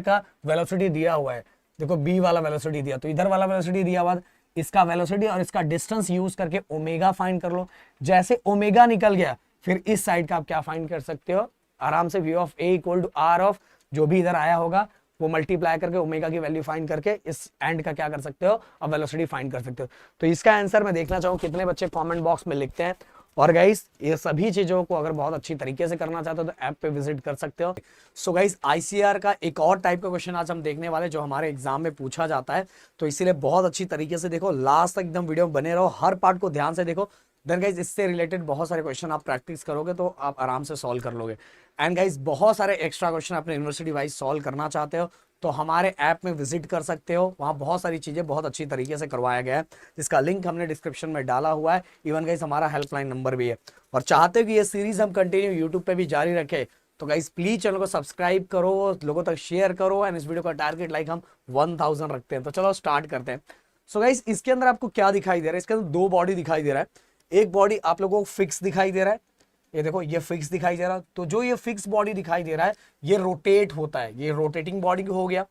A: का वेलोसिटी दिया हुआ है, देखो बी वाला वेलोसिटी दिया, तो इधर वाला वेलोसिटी दिया हुआ, इसका वेलोसिटी और इसका डिस्टेंस यूज करके ओमेगा फाइंड कर लो। जैसे ओमेगा निकल गया, फिर इस साइड का आप क्या फाइंड कर सकते हो, आराम से v of a equal to R of जो भी इधर आया होगा वो मल्टीप्लाई करके ओमेगा की वैल्यू फाइंड करके इस एंड का क्या कर सकते हो, अब वेलोसिटी फाइंड कर सकते हो। तो इसका आंसर मैं देखना चाहूँ कितने बच्चे कमेंट बॉक्स में लिखते हैं। और गाइस ये सभी चीजों को अगर बहुत अच्छी तरीके से करना चाहते हो तो ऐप पे विजिट कर सकते हो। सो गाइस आईसीआर का एक और टाइप का क्वेश्चन आज हम देखने वाले जो हमारे एग्जाम में पूछा जाता है, तो इसीलिए बहुत अच्छी तरीके से देखो, लास्ट तक एकदम वीडियो में बने रहो, हर पार्ट को ध्यान से देखो। देन गाइस इससे रिलेटेड बहुत सारे क्वेश्चन आप प्रैक्टिस करोगे तो आप आराम से सॉल्व कर लोगे। एंड गाइस बहुत सारे एक्स्ट्रा क्वेश्चन अपने यूनिवर्सिटी वाइज सॉल्व करना चाहते हो तो हमारे ऐप में विजिट कर सकते हो, वहाँ बहुत सारी चीज़ें बहुत अच्छी तरीके से करवाया गया है, जिसका लिंक हमने डिस्क्रिप्शन में डाला हुआ है। इवन गाइस हमारा हेल्पलाइन नंबर भी है। और चाहते हो कि ये सीरीज हम कंटिन्यू यूट्यूब पे भी जारी रखें तो गाइस प्लीज चैनल को सब्सक्राइब करो, लोगों तक शेयर करो, एंड इस वीडियो का टारगेट लाइक हम 1000 रखते हैं। तो चलो स्टार्ट करते हैं। सो गाइस इसके अंदर आपको क्या दिखाई दे रहा है, इसके अंदर दो बॉडी दिखाई दे रहा है। एक बॉडी आप लोगों को फिक्स दिखाई दे रहा है, ये देखो ये फिक्स दिखाई दे रहा है। तो जो ये फिक्स बॉडी दिखाई दे रहा है ये रोटेट होता है, ये रोटेटिंग बॉडी हो गया।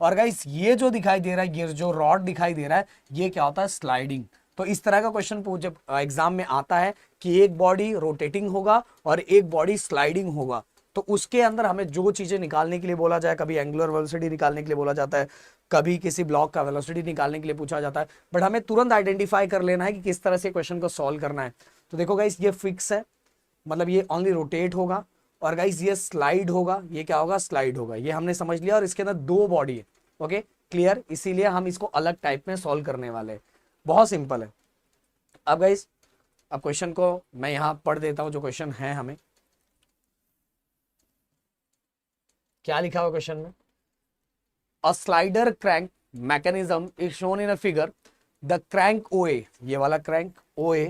A: और गाइस ये जो दिखाई दे रहा है, ये जो रॉड दिखाई दे रहा है, ये क्या होता है, स्लाइडिंग। तो इस तरह का क्वेश्चन जब एग्जाम में आता है कि एक बॉडी रोटेटिंग होगा और एक बॉडी स्लाइडिंग होगा, तो उसके अंदर हमें जो चीजें निकालने के लिए बोला जाए, कभी एंगुलर वेलोसिटी निकालने के लिए बोला जाता है, कभी किसी ब्लॉक का वेलोसिटी निकालने के लिए पूछा जाता है, बट हमें तुरंत आइडेंटिफाई कर लेना है कि किस तरह से क्वेश्चन को सॉल्व करना है। तो देखो गाइस ये फिक्स है, मतलब ये ओनली रोटेट होगा, और गाइस ये स्लाइड होगा, ये क्या होगा, स्लाइड होगा, ये हमने समझ लिया। और इसके अंदर दो बॉडी है, ओके क्लियर, इसीलिए हम इसको अलग टाइप में सॉल्व करने वाले हैं। बहुत सिंपल है। अब गाइस अब क्वेश्चन को मैं यहां पढ़ देता हूं, जो क्वेश्चन है हमें क्या लिखा हुआ क्वेश्चन में, a slider crank mechanism is shown in a figure, the crank OA, ये वाला crank OA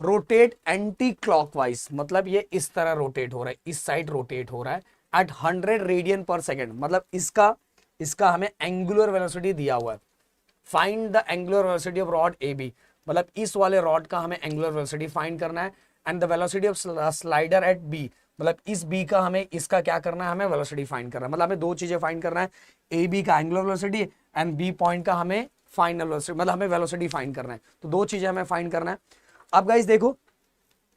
A: rotate anti clockwise, मतलब ये इस तरह रोटेट हो रहा है, इस साइड रोटेट हो रहा है एट 100 रेडियन पर सेकेंड, मतलब इसका हमें एंगुलर वेलोसिटी दिया हुआ है। Find the angular velocity of rod AB, मतलब इस वाले रॉड का हमें एंगुलर वेलोसिटी फाइंड करना है। And the velocity of slider at B, मतलब इस B का हमें इसका क्या करना है, हमें वेलोसिटी फाइंड करना है। मतलब हमें दो चीजें फाइंड करना है, AB का angular velocity and B point का हमें फाइनल वेलोसिटी, मतलब हमें वेलोसिटी फाइंड करना है। तो दो चीजें हमें फाइंड करना है। अब गाइस देखो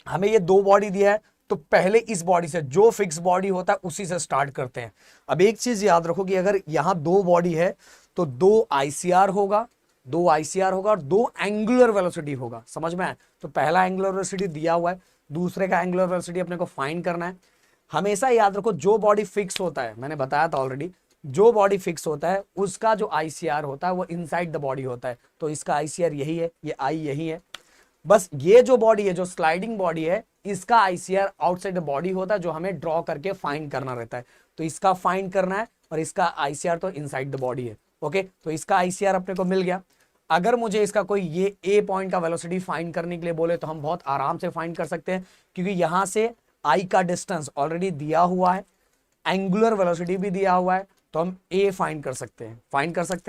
A: हमें ये दो बॉडी दिया है, तो पहले इस बॉडी से, जो फिक्स बॉडी होता है उसी से स्टार्ट करते हैं। अब एक चीज याद रखो कि अगर यहां दो बॉडी है तो दो आईसीआर होगा, और दो एंगुलर वेलोसिटी होगा, समझ में आया। तो पहला एंगुलर वेलोसिटी दिया हुआ है, दूसरे का एंगुलर वेलोसिटी अपने को फाइंड करना है। हमेशा याद रखो जो बॉडी फिक्स होता है, मैंने बताया था ऑलरेडी, जो बॉडी फिक्स होता है उसका जो आईसीआर होता है वो इनसाइड द बॉडी होता है। तो इसका आईसीआर यही है, ये आई यही है। बस ये जो बॉडी है, जो स्लाइडिंग बॉडी है, इसका आईसीआर आउटसाइड द बॉडी होता है, जो हमें ड्रॉ करके फाइंड करना रहता है। तो इसका फाइंड करना है, और इसका आईसीआर तो इनसाइड द बॉडी है। ओके, तो इसका आईसीआर अपने को मिल गया। अगर मुझे इसका कोई ये ए पॉइंट का वेलोसिटी फाइंड करने के लिए बोले तो हम बहुत आराम से फाइंड कर सकते हैं, क्योंकि यहां से आई का डिस्टेंस ऑलरेडी दिया हुआ है, एंगुलर वेलोसिटी भी दिया हुआ है, तो हम ए फाइंड कर सकते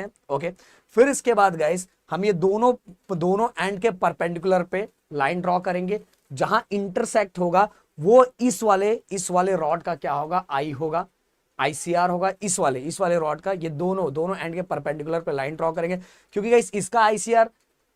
A: हैं। ओके, फिर इसके बाद गाइस हम ये दोनों एंड के परपेंडिकुलर पे लाइन ड्रॉ करेंगे, जहां इंटरसेक्ट होगा वो इस वाले रॉड का क्या होगा, आई होगा, आईसीआर होगा इस वाले रॉड का। ये दोनों एंड के परपेंडिकुलर पे लाइन ड्रॉ करेंगे, क्योंकि गाइस इसका आईसीआर,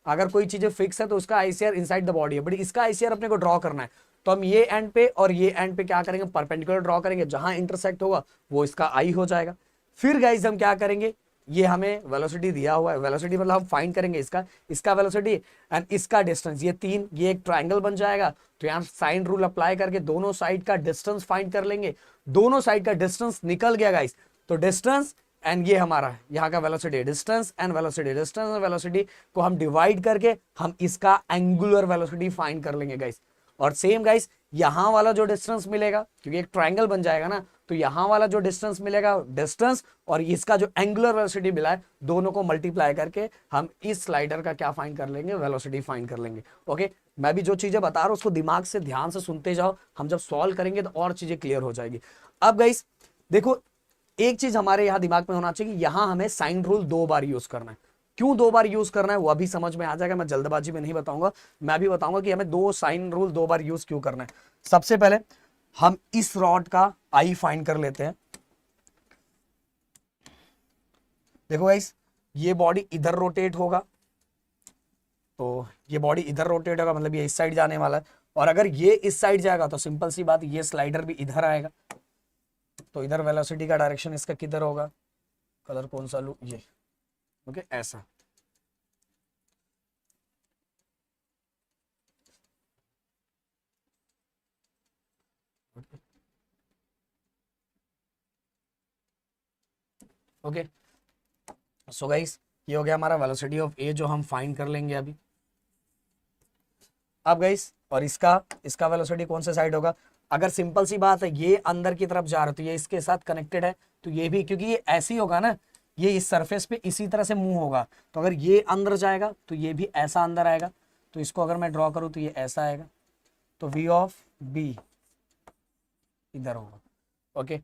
A: अगर कोई चीजें फिक्स है तो उसका आईसीआर इनसाइड द बॉडी है, बट इसका आईसीआर अपने को ड्रॉ करना है। तो हम ये एंड पे और ये एंड पे क्या करेंगे, परपेंडिकुलर ड्रॉ करेंगे, जहां इंटरसेक्ट होगा वो इसका आई हो जाएगा। फिर गाइस हम क्या करेंगे, ये हमें वेलोसिटी दिया हुआ है, वेलोसिटी मतलब हम फाइंड करेंगे इसका वेलोसिटी एंड इसका डिस्टेंस, ये एक ट्रायंगल बन जाएगा। तो यहाँ साइन रूल अप्लाई करके दोनों साइड का डिस्टेंस फाइंड कर लेंगे। दोनों साइड का डिस्टेंस निकल गया गाइस, तो डिस्टेंस एंड ये हमारा यहाँ का वेलोसिटी, डिस्टेंस एंड वेलोसिटी को हम डिवाइड करके हम इसका एंगुलर वेलोसिटी फाइंड कर लेंगे गाइस। और सेम गाइस यहां वाला जो डिस्टेंस मिलेगा, क्योंकि एक ट्रायंगल बन जाएगा ना, तो यहां वाला जो डिस्टेंस मिलेगा, डिस्टेंस और इसका जो एंगुलर वेलोसिटी मिला है, दोनों को मल्टीप्लाई करके हम इस स्लाइडर का क्या फाइंड कर लेंगे, वेलोसिटी फाइंड कर लेंगे। ओके, मैं भी जो चीजें बता रहा हूं उसको दिमाग से ध्यान से सुनते जाओ, हम जब सॉल्व करेंगे तो और चीजें क्लियर हो जाएगी। अब गाइस देखो एक चीज हमारे यहाँ दिमाग में होना चाहिए कि यहाँ हमें साइन रूल 2 बार यूज करना है। क्यों 2 बार यूज करना है वो अभी समझ में आ जाएगा, मैं जल्दबाजी में नहीं बताऊंगा, मैं अभी बताऊंगा कि हमें 2 साइन रूल 2 बार यूज क्यों करना है। सबसे पहले हम इस रॉड का आई फाइंड कर लेते हैं। देखो गाइस, ये बॉडी इधर रोटेट होगा, तो ये बॉडी इधर रोटेट होगा, मतलब ये इस साइड जाने वाला है, और अगर ये इस साइड जाएगा तो सिंपल सी बात, ये स्लाइडर भी इधर आएगा, तो इधर वेलोसिटी का डायरेक्शन इसका किधर होगा, कलर कौन सा लूं, ये ओके ऐसा। ओके सो गाइस, ये हो गया हमारा वेलोसिटी ऑफ ए जो हम फाइंड कर लेंगे अभी। अब गाइस, और इसका इसका वेलोसिटी कौन से साइड होगा, अगर सिंपल सी बात है ये अंदर की तरफ जा रहा है तो ये इसके साथ कनेक्टेड है, तो ये भी, क्योंकि ये ऐसी होगा ना, ये इस सरफेस पे इसी तरह से मूव होगा, तो अगर ये अंदर जाएगा तो ये भी ऐसा अंदर आएगा, तो इसको अगर मैं ड्रॉ करूं तो ये ऐसा आएगा, तो वी ऑफ बी इधर होगा। ओके,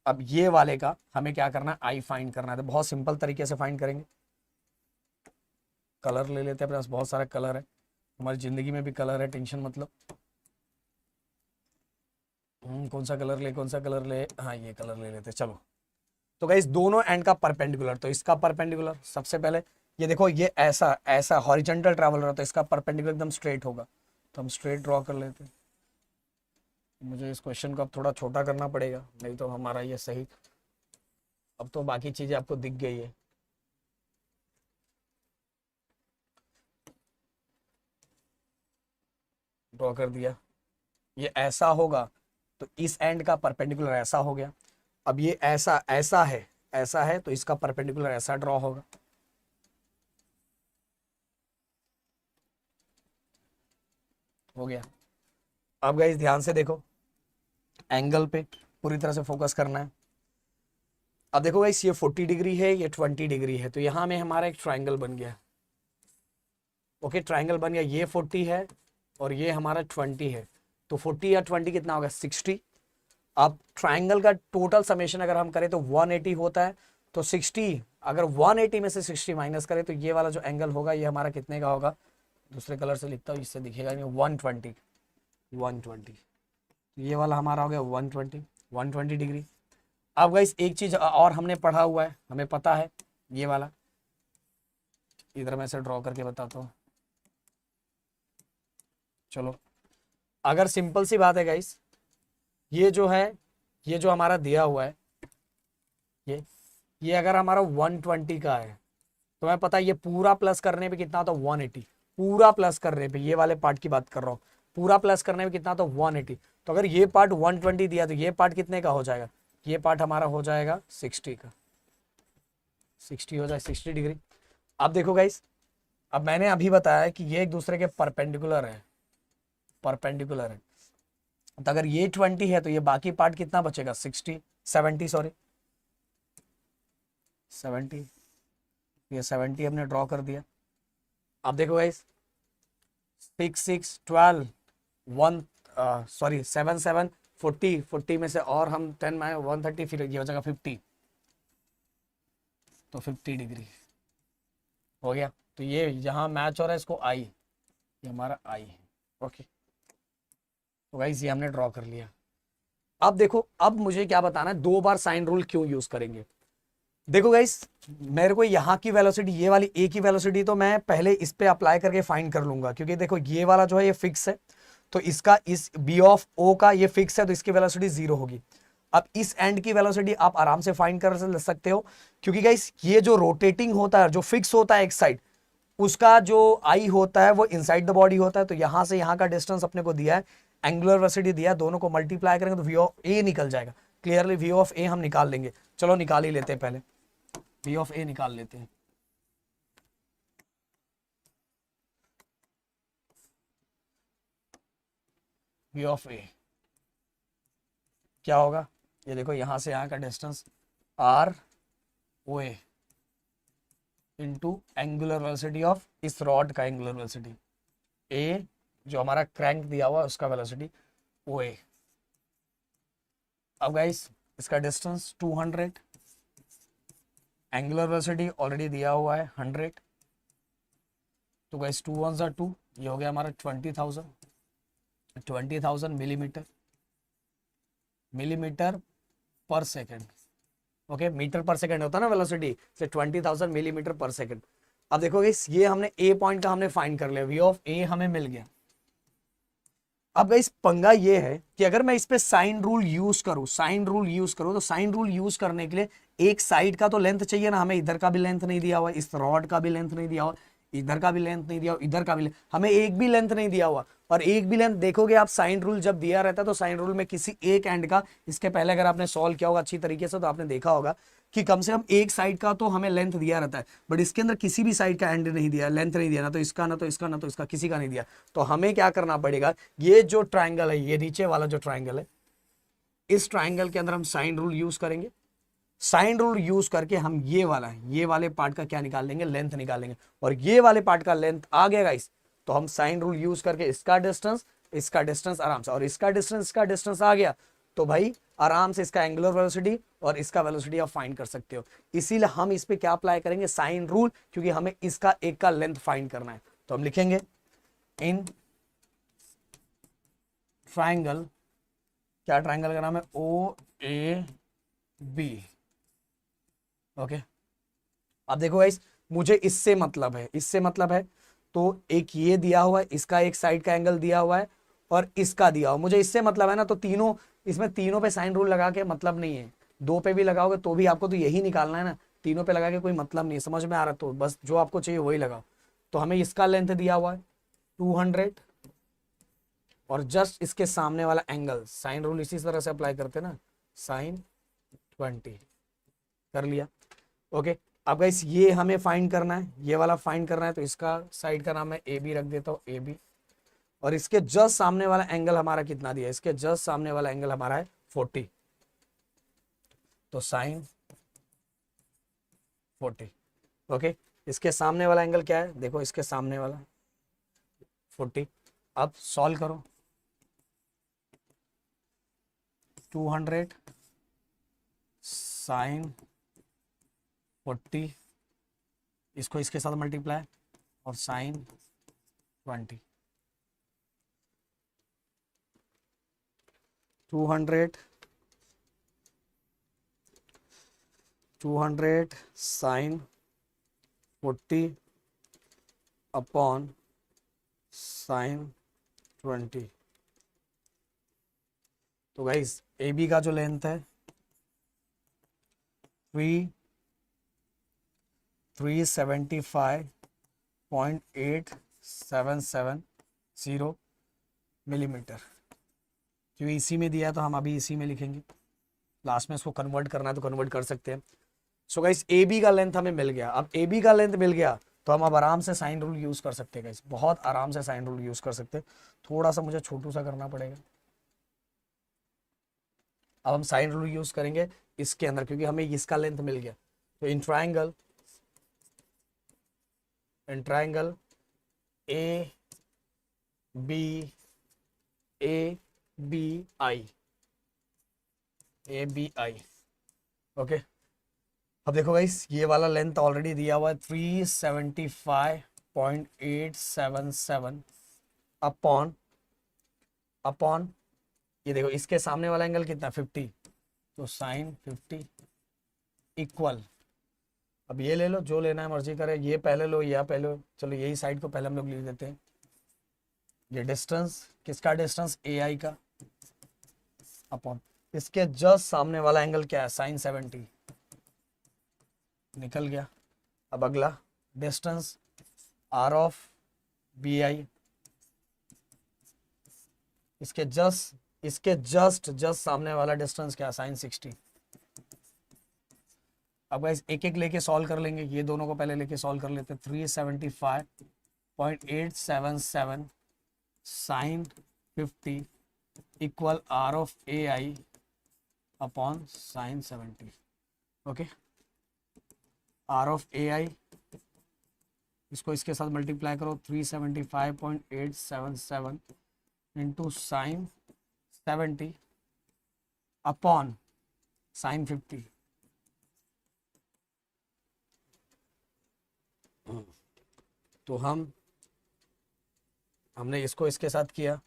A: अब ये वाले का हमें क्या करना है, आई फाइंड करना है। तो बहुत सिंपल तरीके से फाइंड करेंगे, कलर ले लेते हैं, अपने पास बहुत सारा कलर है, हमारी जिंदगी में भी कलर है, टेंशन मतलब। कौन सा कलर ले, कौन सा कलर ले, हाँ ये कलर ले लेते, चलो। तो गाइस दोनों एंड का परपेंडिकुलर, तो इसका परपेंडिकुलर सबसे पहले ये देखो, ये ऐसा ऐसा हॉरिजॉन्टल ट्रैवल रहा, तो इसका परपेंडिकुलर एकदम स्ट्रेट होगा, तो हम स्ट्रेट ड्रॉ कर लेते हैं। मुझे इस क्वेश्चन को अब थोड़ा छोटा करना पड़ेगा, नहीं तो हमारा ये सही, अब तो बाकी चीजें आपको दिख गई है। ड्रॉ कर दिया, ये ऐसा होगा, तो इस एंड का परपेंडिकुलर ऐसा हो गया। अब ये ऐसा ऐसा है, ऐसा है, तो इसका परपेंडिकुलर ऐसा ड्रॉ होगा। हो गया। अब गाइस ध्यान से देखो, एंगल पे पूरी तरह से फोकस करना है। अब देखो गाइस, ये 40 डिग्री है, ये 20 डिग्री है, तो यहां में हमारा एक ट्रायंगल बन गया। ओके, ट्रायंगल बन गया, ये 40 है और ये हमारा 20 है, तो 40 या 20 कितना होगा, 60। अब ट्रायंगल का टोटल समेशन अगर हम करें तो 180 होता है, तो 60, अगर 180 में से 60 माइनस करें तो ये वाला जो एंगल होगा ये हमारा कितने का होगा, दूसरे कलर से लिखता हूँ, इससे दिखेगा नहीं, 120। ये वाला हमारा हो गया 120 डिग्री। अब गाइस एक चीज और हमने पढ़ा हुआ है, हमें पता है, ये वाला इधर मैं से ड्रॉ करके बताता हूँ। चलो, अगर सिंपल सी बात है गाइस, ये जो है, ये जो हमारा दिया हुआ है, ये अगर हमारा 120 का है, तो मैं पता है ये पूरा प्लस करने पे कितना होता है, 180, पूरा प्लस करने पे, ये वाले पार्ट की बात कर रहा हूँ, पूरा प्लस करने पे कितना होता है, 180। तो अगर ये पार्ट 120 दिया तो ये पार्ट कितने का हो जाएगा, ये पार्ट हमारा हो जाएगा 60 का, 60 हो जाए, 60 डिग्री। अब देखो गाइस, अब मैंने अभी बताया कि ये एक दूसरे के परपेंडिकुलर है, परपेंडिकुलर है, तो अगर ये 20 है तो ये बाकी पार्ट कितना बचेगा, 70 सॉरी 70, ये 70 हमने ड्रॉ कर दिया। अब देखो गाइस, 6 6 12 1 सॉरी 7 7 40 में से और हम 10 में 130, फिर ये हो जाएगा 50, तो 50 डिग्री हो गया। तो ये यहाँ मैच हो रहा है, इसको आई, ये हमारा आई है। ओके, तो गाइस ये हमने ड्रॉ कर लिया। अब देखो, अब मुझे क्या बताना है, 2 बार साइन रूल क्यों यूज करेंगे। देखो गाइस, मेरे को यहाँ की वेलोसिटी, ये वाली ए की वेलोसिटी तो मैं पहले इस पे अप्लाई करके फाइंड कर लूंगा, क्योंकि देखो ये वाला जो है ये फिक्स है, तो इसका इस बी ऑफ ओ का ये फिक्स है, तो इसकी वेलोसिटी 0 होगी। अब इस एंड की वेलोसिटी आप आराम से फाइंड कर सकते हो, क्योंकि गाइस ये जो रोटेटिंग होता है, जो फिक्स होता है एक साइड, उसका जो आई होता है वो इनसाइड द बॉडी होता है, तो यहां से यहां का डिस्टेंस अपने को दिया है, एंगुलर वेलोसिटी दिया है, दोनों को मल्टीप्लाई करेंगे तो वी ऑफ ए निकल जाएगा। क्लियरली वी ऑफ ए हम निकाल लेंगे, चलो निकाल ही लेते हैं, पहले वी ऑफ ए निकाल लेते हैं। वी ऑफ ए क्या होगा, ये देखो यहां से यहां का distance R O A into angular velocity of इस रॉड का एंगुलर वेलोसिटी, ए जो हमारा क्रैंक दिया हुआ है उसका वेलोसिटी ओ ए। अब गाइस इसका डिस्टेंस 200, एंगुलर वेलोसिटी ऑलरेडी दिया हुआ है 100, तो गाइस 2 1 ज़ा 2, ये हो गया हमारा 20,000 मिलीमीटर पर second. Okay, metre per second होता है ना वेलोसिटी, से 20,000 मिलीमीटर पर सेकेंड। अब देखो गाइस, ये हमने ए पॉइंट का हमने फाइंड कर लिया, वी ऑफ ए हमें मिल गया। अब गाइस पंगा ये है कि अगर मैं इस पे साइन रूल यूज करूं, तो साइन रूल यूज करने के लिए एक साइड का तो लेंथ चाहिए ना हमें, इधर का भी लेंथ नहीं दिया हुआ, इस रॉड का भी लेंथ नहीं दिया हुआ, इधर का भी लेंथ नहीं दिया हुआ, इधर का भी हमें एक भी लेंथ नहीं दिया हुआ। और एक भी लेंथ देखोगे आप, साइन रूल जब दिया रहता है तो साइन रूल में किसी एक एंड का, इसके पहले अगर आपने सॉल्व किया होगा अच्छी तरीके से तो आपने देखा होगा कि कम से कम एक साइड का तो हमें लेंथ दिया रहता है, बट इसके अंदर किसी भी साइड का एंड नहीं दिया, लेंथ नहीं दिया, ना तो इसका ना तो इसका ना तो इसका, किसी का नहीं दिया। तो हमें क्या करना पड़ेगा, ये जो ट्राइंगल है, ये नीचे वाला जो ट्राइंगल है, इस ट्राइंगल के अंदर हम साइन रूल यूज करेंगे। साइन रूल यूज करके हम ये वाले पार्ट का क्या निकाल लेंगे, लेंथ निकाल लेंगे। और ये वाले पार्ट का लेंथ आ गया गाइस, तो हम साइन रूल यूज करके इसका डिस्टेंस आराम से, और इसका डिस्टेंस आ गया तो भाई आराम से इसका एंगुलर वेलोसिटी और इसका वेलोसिटी आप फाइंड कर सकते हो। इसीलिए हम इस पे क्या अप्लाई करेंगे, साइन रूल, क्योंकि हमें इसका एक का लेंथ फाइंड करना है। तो हम लिखेंगे इन ट्राइंगल, क्या ट्राइंगल का नाम है, ओ ए बी। ओके, अब देखो गाइस, मुझे इससे मतलब है तो एक ये दिया हुआ है, इसका एक साइड का एंगल दिया हुआ है और इसका दिया हुआ, मुझे इससे मतलब है ना, तो तीनों, इसमें तीनों पे साइन रूल लगा के मतलब नहीं है, दो पे भी लगाओगे तो भी आपको तो यही निकालना है ना, तीनों पे लगा के कोई मतलब नहीं है। समझ में आ रहा, तो बस जो आपको चाहिए वही लगाओ। तो हमें इसका लेंथ दिया हुआ है 200, और जस्ट इसके सामने वाला एंगल, साइन रूल इसी तरह से अप्लाई करते ना, साइन 20 कर लिया। ओके, अब गाइस ये हमें फाइंड करना है, ये वाला फाइंड करना है, तो इसका साइड का नाम है ए बी रख देता हूँ, ए बी। और इसके जस्ट सामने वाला एंगल हमारा कितना दिया है, इसके जस्ट सामने वाला एंगल हमारा है 40, तो साइन 40। ओके, इसके सामने वाला एंगल क्या है, देखो इसके सामने वाला 40। अब सॉल्व करो, 200 साइन 40, इसको इसके साथ मल्टीप्लाई, और साइन 20, 200 साइन 40 अपॉन साइन 20। तो गाइस ए बी का जो लेंथ है 375.8770 मिलीमीटर, क्योंकि इसी में दिया है तो हम अभी इसी में लिखेंगे, लास्ट में इसको कन्वर्ट करना है तो कन्वर्ट कर सकते हैं। सो गाइस ए बी का लेंथ हमें मिल गया। अब ए बी का लेंथ मिल गया तो हम अब आराम से साइन रूल यूज कर सकते हैं गाइस, बहुत आराम से साइन रूल यूज कर सकते हैं। थोड़ा सा मुझे छोटू सा करना पड़ेगा। अब हम साइन रूल यूज करेंगे इसके अंदर, क्योंकि हमें इसका लेंथ मिल गया। तो in triangle A B I, okay. अब देखो गाइस, ये वाला लेंथ ऑलरेडी दिया हुआ है 375.877 अपॉन ये देखो इसके सामने वाला एंगल कितना 50, तो साइन 50 इक्वल, अब ये ले लो, जो लेना है मर्जी करे, ये पहले लो या पहले, चलो यही साइड को पहले हम लोग लिख देते हैं। ये डिस्टेंस, किसका डिस्टेंस, ए आई का, अपॉन इसके जस्ट सामने वाला एंगल क्या है, साइन 70, निकल गया। अब अगला distance R of B I, इसके जस्ट सामने वाला डिस्टेंस क्या, साइन 60। अब गाइस एक एक लेके सॉल्व कर लेंगे, ये दोनों को पहले लेके सॉल्व कर लेते हैं। 375.877 sine 50 equal R of A I upon sine 70। Okay, R of A I, इसको इसके साथ मल्टीप्लाई करो, 375.877 इंटू साइन 70 अपॉन साइन 50। तो हमने इसको इसके साथ किया,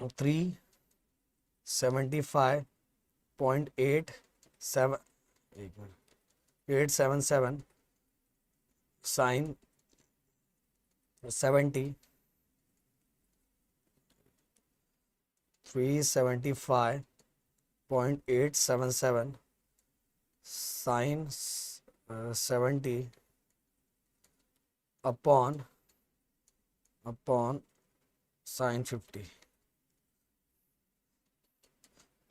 A: 375.87 877 साइन 70, 375.877 साइन 70 अपॉन साइन 50।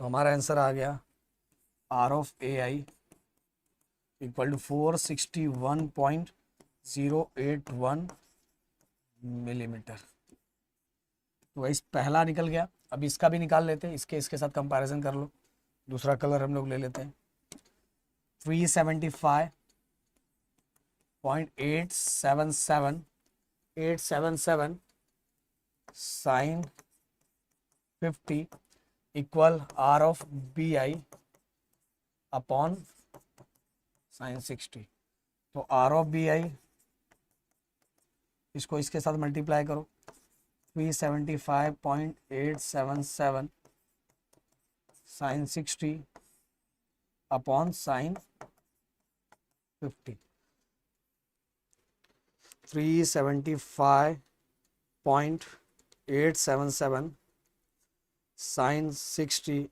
A: तो हमारा आंसर आ गया R of A I equal to 461.081 millimetre. तो इस पहला निकल गया। अब इसका भी निकाल लेते हैं, इसके साथ कंपैरिजन कर लो। दूसरा कलर हम लोग ले लेते हैं। 375.877 sine 50 equal R of B I upon sine 60। तो आर ऑफ बी आई इसको इसके साथ मल्टीप्लाई करो, 375.877 sine 60 upon sine 50। 375.877 sine 60,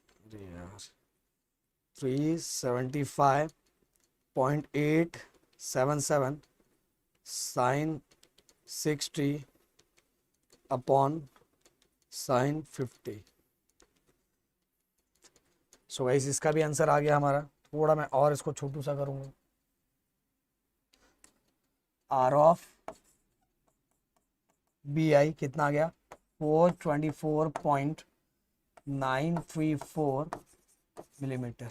A: 375.877 sine 60 upon sine 50। So guys इसका भी आंसर आ गया हमारा। थोड़ा मैं और इसको छोटू सा करूंगा। आर ऑफ बी आई कितना आ गया, 424.934 मिलीमीटर।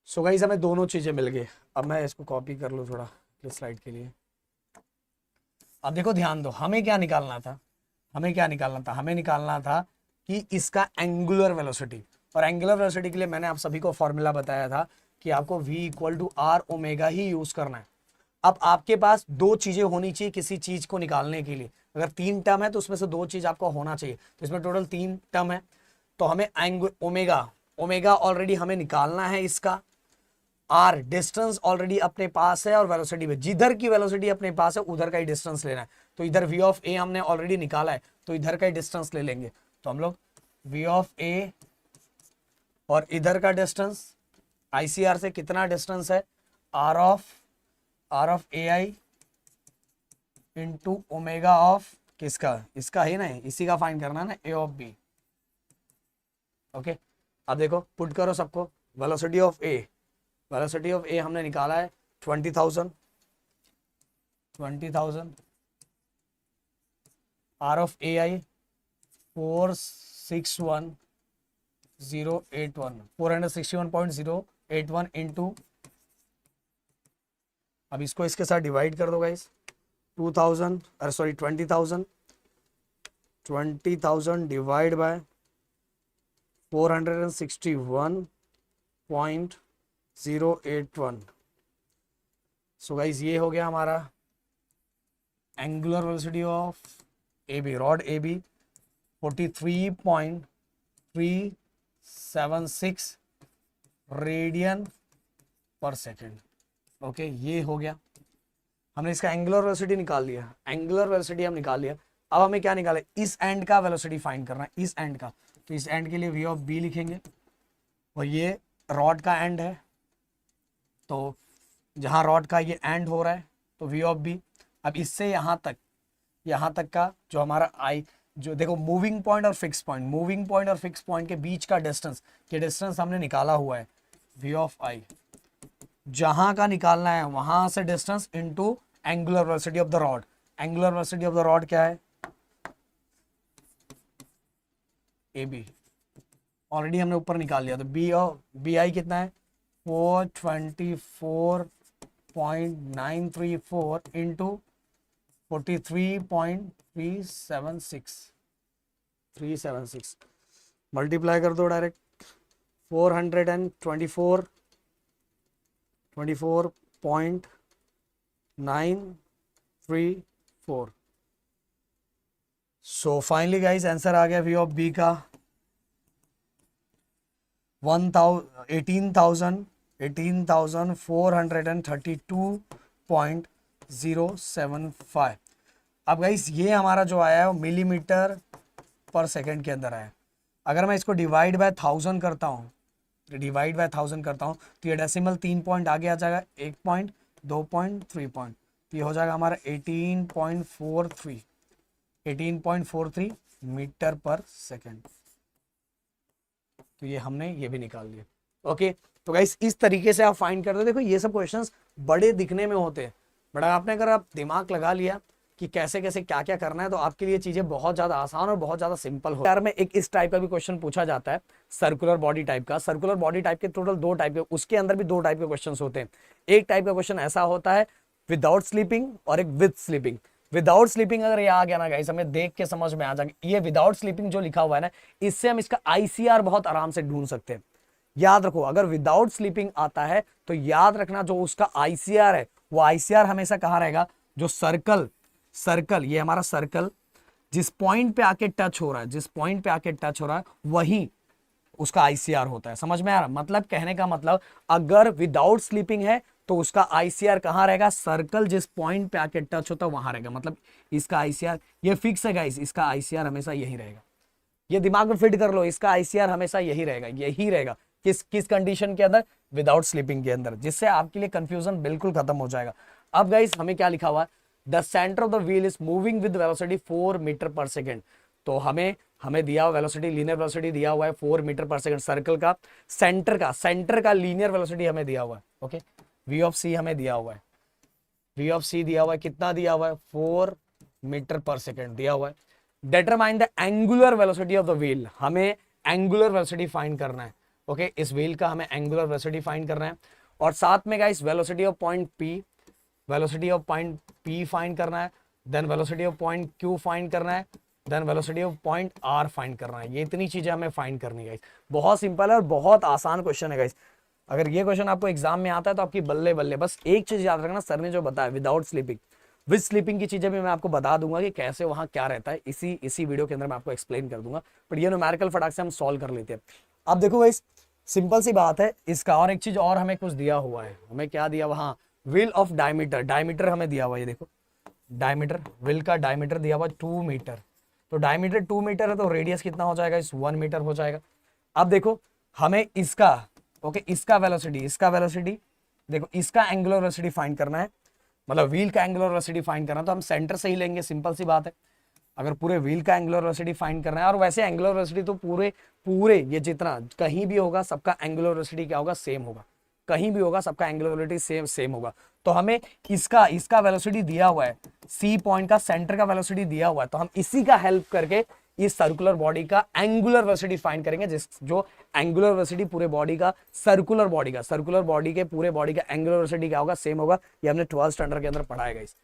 A: सो गाइस हमें दोनों चीजें मिल गई। अब मैं इसको कॉपी कर लूँ थोड़ा इस स्लाइड के लिए। अब देखो ध्यान दो, हमें क्या निकालना था, हमें निकालना था कि इसका एंगुलर वेलोसिटी। और एंगुलर वेलोसिटी के लिए मैंने आप सभी को फॉर्मूला बताया था कि आपको v equal to are omega ही यूज करना है। अब आपके पास दो चीजें होनी चाहिए किसी चीज को निकालने के लिए। अगर 3 टर्म है तो उसमें से 2 चीज आपको होना चाहिए। तो इसमें टोटल 3 टर्म है। तो हमें ओमेगा ऑलरेडी हमें निकालना है इसका। आर डिस्टेंस ऑलरेडी अपने पास है और वेलोसिटी में जिधर की वेलोसिटी अपने पास है उधर का ही डिस्टेंस लेना है। तो इधर वी ऑफ ए हमने ऑलरेडी निकाला है, तो इधर का ही डिस्टेंस ले लेंगे। तो हम लोग वी ऑफ ए और इधर का डिस्टेंस आईसीआर से कितना डिस्टेंस है, R of A I into omega of किसका, इसका ही ना, इसी का फाइंड करना है ना, ए ऑफ बी। ओके अब देखो पुट करो सबको। वेलोसिटी ऑफ ए हमने निकाला है 20,000। R of A I 461.081 into, अब इसको इसके साथ डिवाइड कर दो guys. 20,000 divide by 461.081। So guys ये हो गया हमारा angular velocity of A B, rod A B 43.376 radian per second. Okay ये हो गया, हमने इसका एंगुलर वेलोसिटी निकाल लिया। हम निकाल लिया। अब हमें क्या निकाले, इस एंड का वेलोसिटी फाइंड करना है, इस एंड का। तो इस एंड के लिए वी ऑफ बी लिखेंगे और ये रॉड का एंड है। तो जहां रॉड का ये एंड हो रहा है तो वी ऑफ बी। अब इससे यहां तक का जो हमारा आई, जो देखो मूविंग पॉइंट और फिक्स पॉइंट के बीच का डिस्टेंस, ये डिस्टेंस हमने निकाला हुआ है वी ऑफ आई। जहां का निकालना है वहां से distance into angular velocity of the rod. Angular velocity of the rod क्या है, ए बी ऑलरेडी हमने ऊपर निकाल लिया। तो बी आई कितना है, 424.934 इंटू 43.376। मल्टीप्लाई कर दो direct 424.934। So finally guys answer आ गया वी ऑफ बी का 18,432.075। अब गाइस ये हमारा जो आया है वो मिलीमीटर पर सेकंड के अंदर आया। अगर मैं इसको डिवाइड बाय 1000 करता हूँ, तो ये डेसिमल 3 पॉइंट आगे आ जाएगा, 1 पॉइंट, 2 पॉइंट, 3 पॉइंट, तो ये हो जाएगा हमारा 18.43 मीटर पर सेकंड। तो ये हमने ये भी निकाल लिया। ओके, तो गाइस इस तरीके से आप फाइंड करते हो। देखो ये सब क्वेश्चंस बड़े दिखने में होते हैं, बट आपने अगर आप दिमाग लगा लिया कि कैसे कैसे क्या क्या करना है, तो आपके लिए चीजें बहुत ज्यादा आसान और बहुत ज्यादा सिंपल हो। यार में एक इस टाइप का भी क्वेश्चन पूछा जाता है, सर्कुलर बॉडी टाइप का। सर्कुलर बॉडी टाइप के टोटल 2 टाइप के, उसके अंदर भी 2 टाइप के क्वेश्चन होते हैं। एक टाइप का क्वेश्चन ऐसा होता है विदाउट स्लीपिंग और एक विद स्लीपिंग। विदाउट स्लीपिंग अगर ये आ गया ना गाइस, हमें देख के समझ में आ जाएगा। ये विदाउट स्लीपिंग जो लिखा हुआ है ना, इससे हम इसका आईसीआर बहुत आराम से ढूंढ सकते हैं। याद रखो, अगर विदाउट स्लीपिंग आता है तो याद रखना जो उसका आईसीआर है, वो आईसीआर हमेशा कहाँ रहेगा, जो सर्कल ये हमारा सर्कल जिस पॉइंट पे आके टच हो रहा है, वही उसका आईसीआर होता है। समझ में आ रहा? मतलब कहने का मतलब, अगर विदाउट स्लीपिंग है तो उसका आईसीआर कहां रहेगा, सर्कल जिस पॉइंट पे आके टच होता है वहां रहेगा। मतलब इसका आईसीआर ये फिक्स है गाइस, इसका आईसीआर हमेशा यही रहेगा। ये दिमाग में फिट कर लो, इसका आईसीआर हमेशा यही रहेगा। किस कंडीशन के अंदर, विदाउट स्लीपिंग के अंदर, जिससे आपके लिए कंफ्यूजन बिल्कुल खत्म हो जाएगा। अब गाइस हमें क्या लिखा हुआ है, the centre of the wheel is moving with velocity 4 metre per second. तो हमें दिया हुआ वेलोसिटी, लीनियर वेलोसिटी दिया हुआ है 4 मीटर पर सेकंड। सर्कल का सेंटर का लीनियर वेलोसिटी हमें दिया हुआ है। ओके, वी ऑफ सी हमें दिया हुआ है, कितना दिया हुआ है, 4 मीटर पर सेकंड दिया हुआ है। Determine the angular velocity of the wheel, हमें एंगुलर वेलोसिटी फाइंड करना है। ओके, इस व्हील का हमें एंगुलर वेलोसिटी फाइंड करना है। और साथ में guys velocity of point P find करना है, then velocity of point Q find करना है, then velocity of point R find करना है। ये इतनी चीजें हमें फाइंड करनी है गाइस। बहुत सिंपल है और बहुत आसान क्वेश्चन है गाइस। अगर ये क्वेश्चन आपको एग्जाम में आता है तो आपकी बल्ले बल्ले। बस एक चीज याद रखना, सर ने जो बताया विदाउट स्लीपिंग, विद स्लीपिंग की चीजें भी मैं आपको बता दूंगा कि कैसे वहां क्या रहता है, इसी वीडियो के अंदर मैं आपको एक्सप्लेन कर दूंगा। बट ये न्यूमेरिकल फटाक से हम सॉल्व कर लेते हैं। अब देखो गाइस, सिंपल सी बात है इसका। और एक चीज और हमें कुछ दिया हुआ है, हमें क्या दिया हुआ, हाँ, व्हील ऑफ डायमीटर हमें दिया हुआ है। ये देखो डायमीटर, व्हील का डायमीटर दिया हुआ 2 मीटर। तो डायमीटर 2 मीटर है तो रेडियस कितना हो जाएगा, इस 1 मीटर हो जाएगा। अब देखो हमें इसका वेलोसिटी देखो, इसका एंगुलर वेलोसिटी फाइंड करना है, मतलब व्हील का एंगुलर वेलोसिटी फाइंड करना है, तो हम सेंटर से ही लेंगे, सिंपल सी बात है। अगर पूरे व्हील का एंगुलर वेलोसिटी फाइंड करना है, और वैसे एंगुलर वेलोसिटी तो पूरे ये जितना कहीं भी होगा सबका एंगुलर वेलोसिटी क्या होगा, सेम होगा। कहीं भी होगा सबका एंगुलर वेलोसिटी सेम होगा। तो हमें इसका वेलोसिटी दिया हुआ है, सी पॉइंट का सेंटर का वेलोसिटी दिया हुआ है, तो हम इसी का हेल्प करके इस सर्कुलर बॉडी का एंगुलर वेलोसिटी फाइंड करेंगे। जो एंगुलर वेलोसिटी पूरे बॉडी का, सर्कुलर बॉडी के पूरे बॉडी का एंगुलर वेलोसिटी क्या होगा, सेम होगा। ये हमने 12th स्टैंडर्ड के अंदर पढ़ा है इस।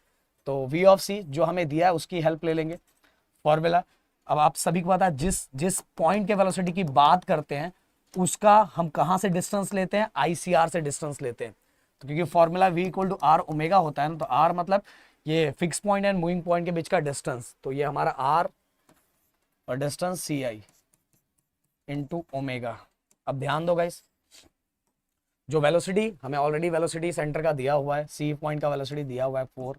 A: तो वी ऑफ सी जो हमें दिया है उसकी हेल्प ले लेंगे, फॉर्मूला। अब आप सभी को पता है जिस पॉइंट के वेलोसिटी की बात करते हैं उसका हम कहां से डिस्टेंस लेते हैं, आईसीआर से डिस्टेंस लेते हैं। तो क्योंकि formula v equal to are omega होता है ना, तो r मतलब ये fix point and moving point के बीच का डिस्टेंस, तो ये हमारा r और distance C I into omega. अब ध्यान दो गाइस, जो वेलोसिटी हमें ऑलरेडी वेलोसिटी सेंटर का दिया हुआ है, सी पॉइंट का वेलोसिटी दिया हुआ है 4,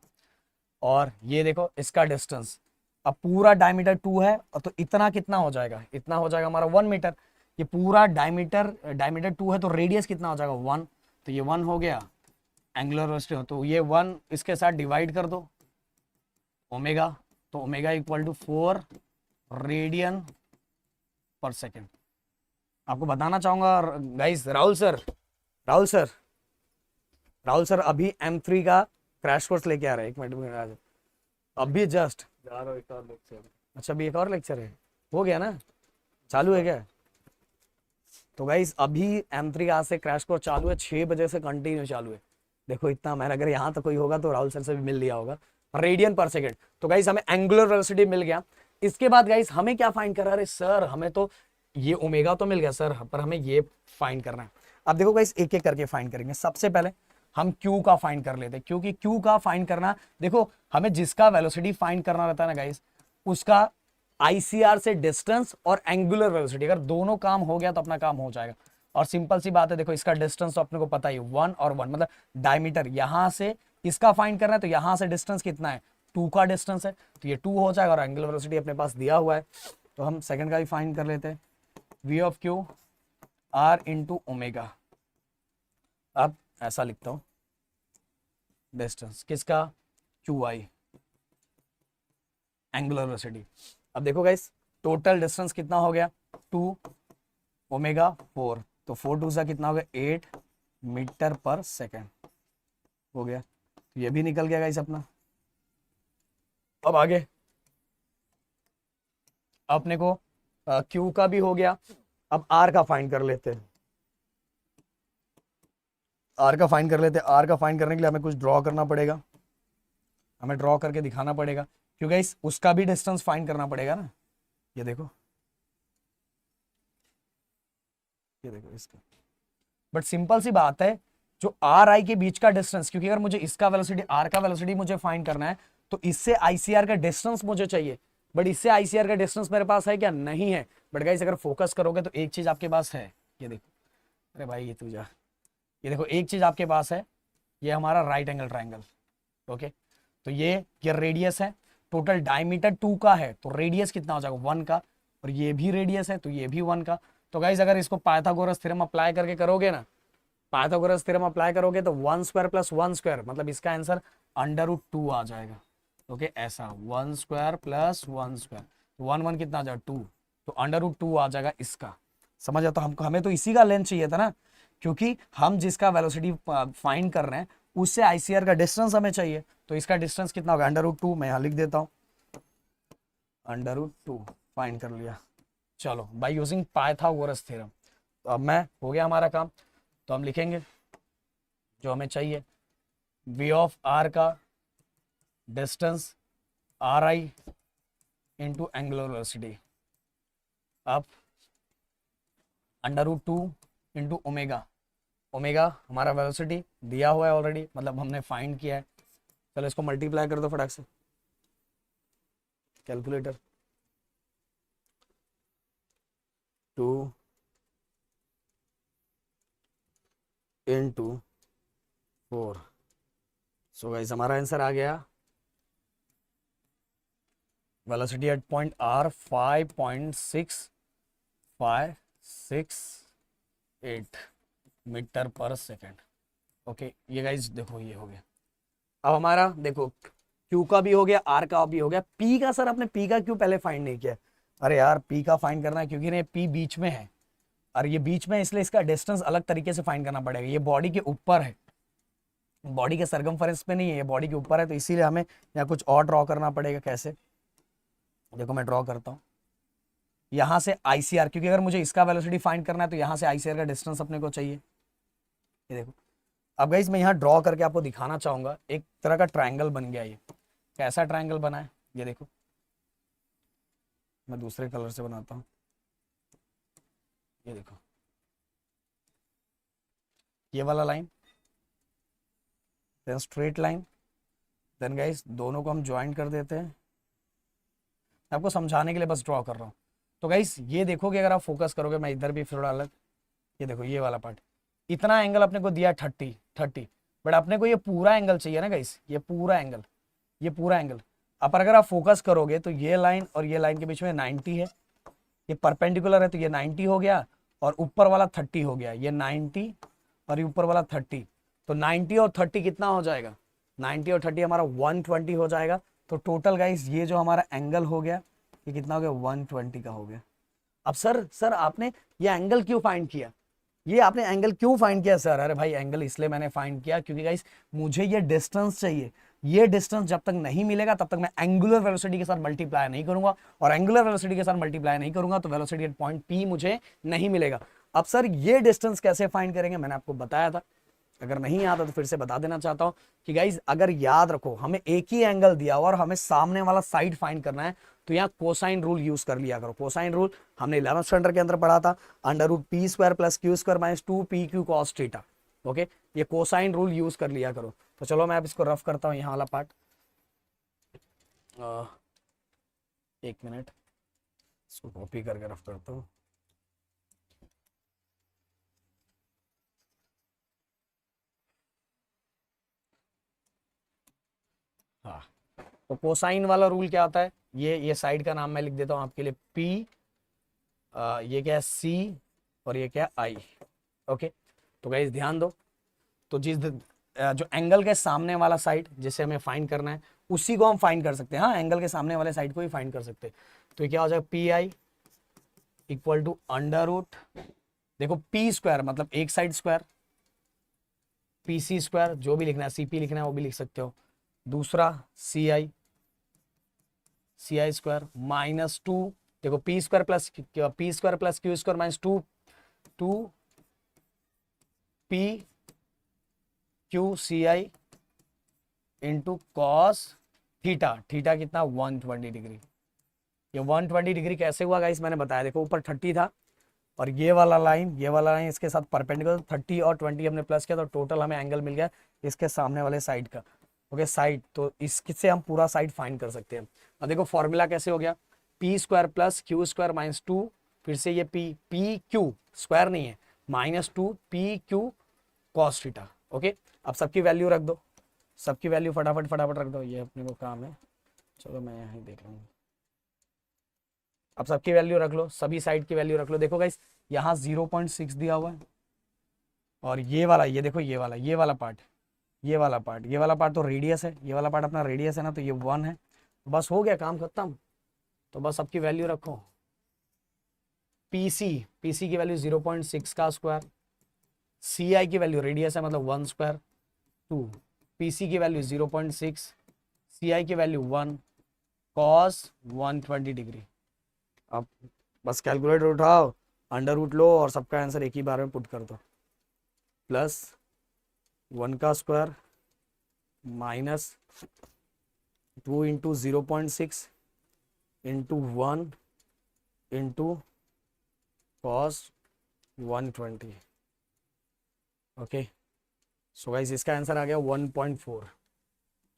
A: और ये देखो इसका डिस्टेंस। अब पूरा डायमीटर 2 है, और तो इतना कितना हो जाएगा, इतना हो जाएगा हमारा 1 मीटर। ये पूरा डायमीटर 2 है, तो रेडियस कितना हो जाएगा 1, तो ये 1 हो गया एंगुलर वेलोसिटी। तो ये 1 इसके साथ डिवाइड कर दो ओमेगा, तो omega equal to 4 radian per second. आपको बताना चाहूंगा गाइस, राहुल सर अभी M3 का क्रैश कोर्स लेके आ रहे हैं। 1 मिनट आ जाओ, अभी जस्ट जा रहा हूं, एक और लेक्चर। अच्छा अभी एक और लेक्चर है, हो गया ना, चालू है क्या? तो गाइस अभी M3 आज से क्रैश कोर्स चालू है, 6 बजे से कंटिन्यू चालू है। देखो इतना मैंने, अगर यहाँ तक कोई होगा तो राहुल सर से भी मिल लिया होगा, रेडियन पर सेकेंड। तो गाइस हमें एंगुलर वेलोसिटी मिल गया। इसके बाद गाइस हमें क्या फाइंड करा, अरे सर हमें तो ये ओमेगा तो मिल गया सर, पर हमें ये फाइंड करना है। अब देखो गाइस एक एक करके फाइंड करेंगे। सबसे पहले हम Q का फाइंड कर लेते हैं, क्योंकि Q का फाइंड करना, देखो हमें जिसका वेलोसिटी फाइंड करना रहता है ना गाइस, उसका ICR से डिस्टेंस और एंगुलर वेलोसिटी, अगर दोनों काम हो गया तो अपना काम हो जाएगा। और सिंपल सी बात है, देखो इसका डिस्टेंस तो अपने को पता ही, 1 और 1 मतलब डायमीटर, यहां से इसका फाइंड करना है तो यहां से डिस्टेंस कितना है, 2 का डिस्टेंस है, तो ये 2 हो जाएगा। और एंगुलर वेलोसिटी अपने पास दिया हुआ है, तो हम सेकंड का भी फाइंड कर लेते हैं, V of Q R into omega. अब ऐसा लिखता हूं, डिस्टेंस किसका, QI, एंगुलर वेलोसिटी। अब देखो गाइस टोटल डिस्टेंस कितना हो गया, 2 ओमेगा 4, तो 4 2 सा कितना हो गया, 8 मीटर पर सेकेंड हो गया। तो ये भी निकल गया गाइस अपना। अब आगे अपने को Q का भी हो गया, अब R का फाइंड कर लेते हैं। R का फाइंड कर लेते हैं। R का फाइंड करने के लिए हमें कुछ ड्रॉ करना पड़ेगा, हमें ड्रॉ करके दिखाना पड़ेगा, क्योंकि इस उसका भी डिस्टेंस फाइंड करना पड़ेगा ना। ये देखो, ये देखो इसका, बट सिंपल सी बात है, जो आर आई के बीच का डिस्टेंस, क्योंकि अगर मुझे इसका वेलोसिटी, आर का वेलोसिटी मुझे फाइंड करना है, तो इससे आईसीआर का डिस्टेंस मुझे चाहिए, बट इससे आईसीआर का डिस्टेंस मेरे पास है क्या, नहीं है। बट गाइस अगर फोकस करोगे तो एक चीज आपके पास है, ये देखो, अरे भाई ये तू जा, ये देखो एक चीज आपके पास है, ये हमारा राइट एंगल ट्राइंगल। ओके, तो ये रेडियस है, टोटल डायमीटर 2 का है, तो रेडियस कितना हो जाएगा, 1 का, और ये भी रेडियस है तो ये भी 1 का। तो गाइस अगर इसको पाइथागोरस थ्योरम अप्लाई करके करोगे ना, पाइथागोरस थ्योरम अप्लाई करोगे तो 1 स्क्वायर प्लस 1 स्क्वायर, मतलब इसका आंसर √2 आ जाएगा। ओके, ऐसा 1 स्क्वायर प्लस 1 स्क्वायर, 1 1 कितना आ जाएगा, 2, तो √2 आ जाएगा इसका। समझ आता, हमको हमें तो इसी का लेंथ चाहिए था ना, क्योंकि हम जिसका वेलोसिटी फाइंड कर रहे हैं उससे आईसीआर का डिस्टेंस हमें चाहिए, तो इसका डिस्टेंस कितना होगा, √2, मैं यहां लिख देता हूं, √2 फाइंड कर लिया। चलो बाय यूजिंग पाइथागोरस थ्योरम, तो अब मैं हो गया हमारा काम। तो हम लिखेंगे जो हमें चाहिए, V ऑफ R का distance RI into angular velocity, अब √2 इंटू ओमेगा, ओमेगा हमारा वेलोसिटी दिया हुआ है ऑलरेडी, मतलब हमने फाइंड किया है। चलो इसको मल्टीप्लाई कर दो फटाक से कैलकुलेटर, 2 इंटू 4, सो गाइस हमारा आंसर आ गया, velocity at point R 5.6568 metre per second. Okay, ये गाइस देखो ये हो गया। अब हमारा देखो Q का भी हो गया, R का भी हो गया, P का सर आपने P का क्यों पहले फाइंड नहीं किया, अरे यार P का फाइंड करना है क्योंकि ना P बीच में है, और ये बीच में इसलिए इसका डिस्टेंस अलग तरीके से फाइंड करना पड़ेगा। ये बॉडी के ऊपर है, बॉडी के सरकमफेरेंस पे नहीं है, ये बॉडी के ऊपर है, तो इसीलिए हमें यहाँ कुछ और ड्रॉ करना पड़ेगा। कैसे, देखो मैं ड्रॉ करता हूँ, यहाँ से आईसीआर, क्योंकि अगर मुझे इसका वेलोसिटी फाइंड करना है तो यहाँ से आईसीआर का डिस्टेंस अपने को चाहिए। ये देखो, अब गाइस मैं यहाँ ड्रॉ करके आपको दिखाना चाहूंगा, एक तरह का ट्रायंगल बन गया। ये कैसा ट्रायंगल बना है, ये देखो, मैं दूसरे कलर से बनाता हूँ। ये देखो, ये वाला line, then straight line, then guys दोनों को हम ज्वाइन कर देते हैं। आपको समझाने के लिए बस ड्रॉ कर रहा हूँ। तो गाइस ये देखोगे, अगर आप फोकस करोगे, मैं इधर भी थोड़ा अलग, ये देखो ये वाला पार्ट, इतना एंगल अपने को दिया 30, बट अपने को ये पूरा एंगल चाहिए ना गाइस, ये पूरा एंगल, ये पूरा एंगल। अब अगर आप फोकस करोगे तो ये लाइन और ये लाइन के बीच में 90 है, ये परपेंडिकुलर है, तो ये 90 हो गया, और ऊपर वाला 30 हो गया, ये 90 और ये ऊपर वाला 30, तो 90 और 30 कितना हो जाएगा, 90 और 30 हमारा 120 हो जाएगा। तो टोटल गाइस ये जो हमारा एंगल हो गया, ये कितना हो गया, 120 का हो गया। अब सर आपने ये एंगल क्यों फाइंड किया, ये आपने एंगल क्यों फाइंड किया सर, अरे भाई एंगल इसलिए मैंने फाइंड किया क्योंकि गाइस मुझे ये डिस्टेंस चाहिए, ये डिस्टेंस जब तक नहीं मिलेगा तब तक मैं एंगुलर वेलोसिटी के साथ मल्टीप्लाई नहीं करूंगा, और एंगुलर वेलोसिटी के साथ मल्टीप्लाई नहीं करूंगा तो वेलोसिटी एट पॉइंट P मुझे नहीं मिलेगा। अब सर ये डिस्टेंस कैसे फाइंड करेंगे, मैंने आपको बताया था, अगर नहीं आता तो फिर से बता देना चाहता हूं कि गाइज अगर याद रखो, हमें एक ही एंगल दिया हुआ और हमें सामने वाला साइड फाइंड करना है, तो यहाँ कोसाइन रूल यूज कर लिया करो। कोसाइन रूल हमने 11th स्टैंडर्ड के अंदर पढ़ा था, under root P square plus Q square minus 2 PQ cos theta. Okay, ये कोसाइन रूल यूज कर लिया करो। तो चलो मैं अब इसको रफ करता हूँ, यहाँ वाला पार्ट। 1 मिनट, इसको कॉपी करके रफ करता हूँ। हाँ, तो कोसाइन वाला रूल क्या होता है, ये साइड का नाम मैं लिख देता हूँ आपके लिए, P, ये क्या है C, और ये क्या है I। ओके, तो गाइस ध्यान दो, तो जो एंगल के सामने वाला साइड जिसे हमें फाइंड करना है उसी को हम फाइंड कर सकते हैं। हाँ, एंगल के सामने वाले साइड को ही फाइंड कर सकते हैं। तो ये क्या हो जाएगा, PI equal to under root, देखो P स्क्वायर मतलब एक साइड स्क्वायर, PC स्क्वायर, जो भी लिखना है, CP लिखना है वो भी लिख सकते हो, दूसरा CI स्क्वायर माइनस 2, देखो P square plus Q square minus 2 PQCI into cos theta. Theta कितना, 120 डिग्री। ये 120 डिग्री कैसे हुआ गाइस, मैंने बताया, देखो ऊपर 30 था और ये वाला लाइन इसके साथ परपेंडिकुलर, 30 और 20 हमने प्लस किया तो टोटल हमें एंगल मिल गया इसके सामने वाले साइड का। ओके, साइड, तो इससे हम पूरा साइड फाइंड कर सकते हैं। अब देखो फॉर्मूला कैसे हो गया, P square plus Q square minus 2, फिर से ये PQ स्क्वायर नहीं है, minus 2 PQ cos theta. Okay, अब सबकी वैल्यू रख दो, सबकी वैल्यू फटाफट रख दो, ये अपने को काम है। चलो मैं यहाँ देख लूँगा, अब सबकी वैल्यू रख लो, सभी साइड की वैल्यू रख लो। देखो गाइस, यहाँ 0.6 दिया हुआ है, और ये वाला, ये देखो ये वाला पार्ट तो रेडियस है, ये वाला पार्ट अपना रेडियस है ना, तो ये 1 है। बस हो गया, काम खत्म। तो बस सबकी वैल्यू रखो, PC की वैल्यू 0.6 का स्क्वायर, CI की वैल्यू रेडियस है मतलब 1 स्क्वायर, 2 PC की वैल्यू 0.6, CI की वैल्यू 1, cos 120 डिग्री। अब बस कैलकुलेटर उठाओ, अंडर रूट लो और सबका आंसर एक ही बार में पुट कर दो, प्लस 1 का square minus 2 into 0.6 into 1 into cos 120। Okay, सो गाइस इसका आंसर आ गया 1.4।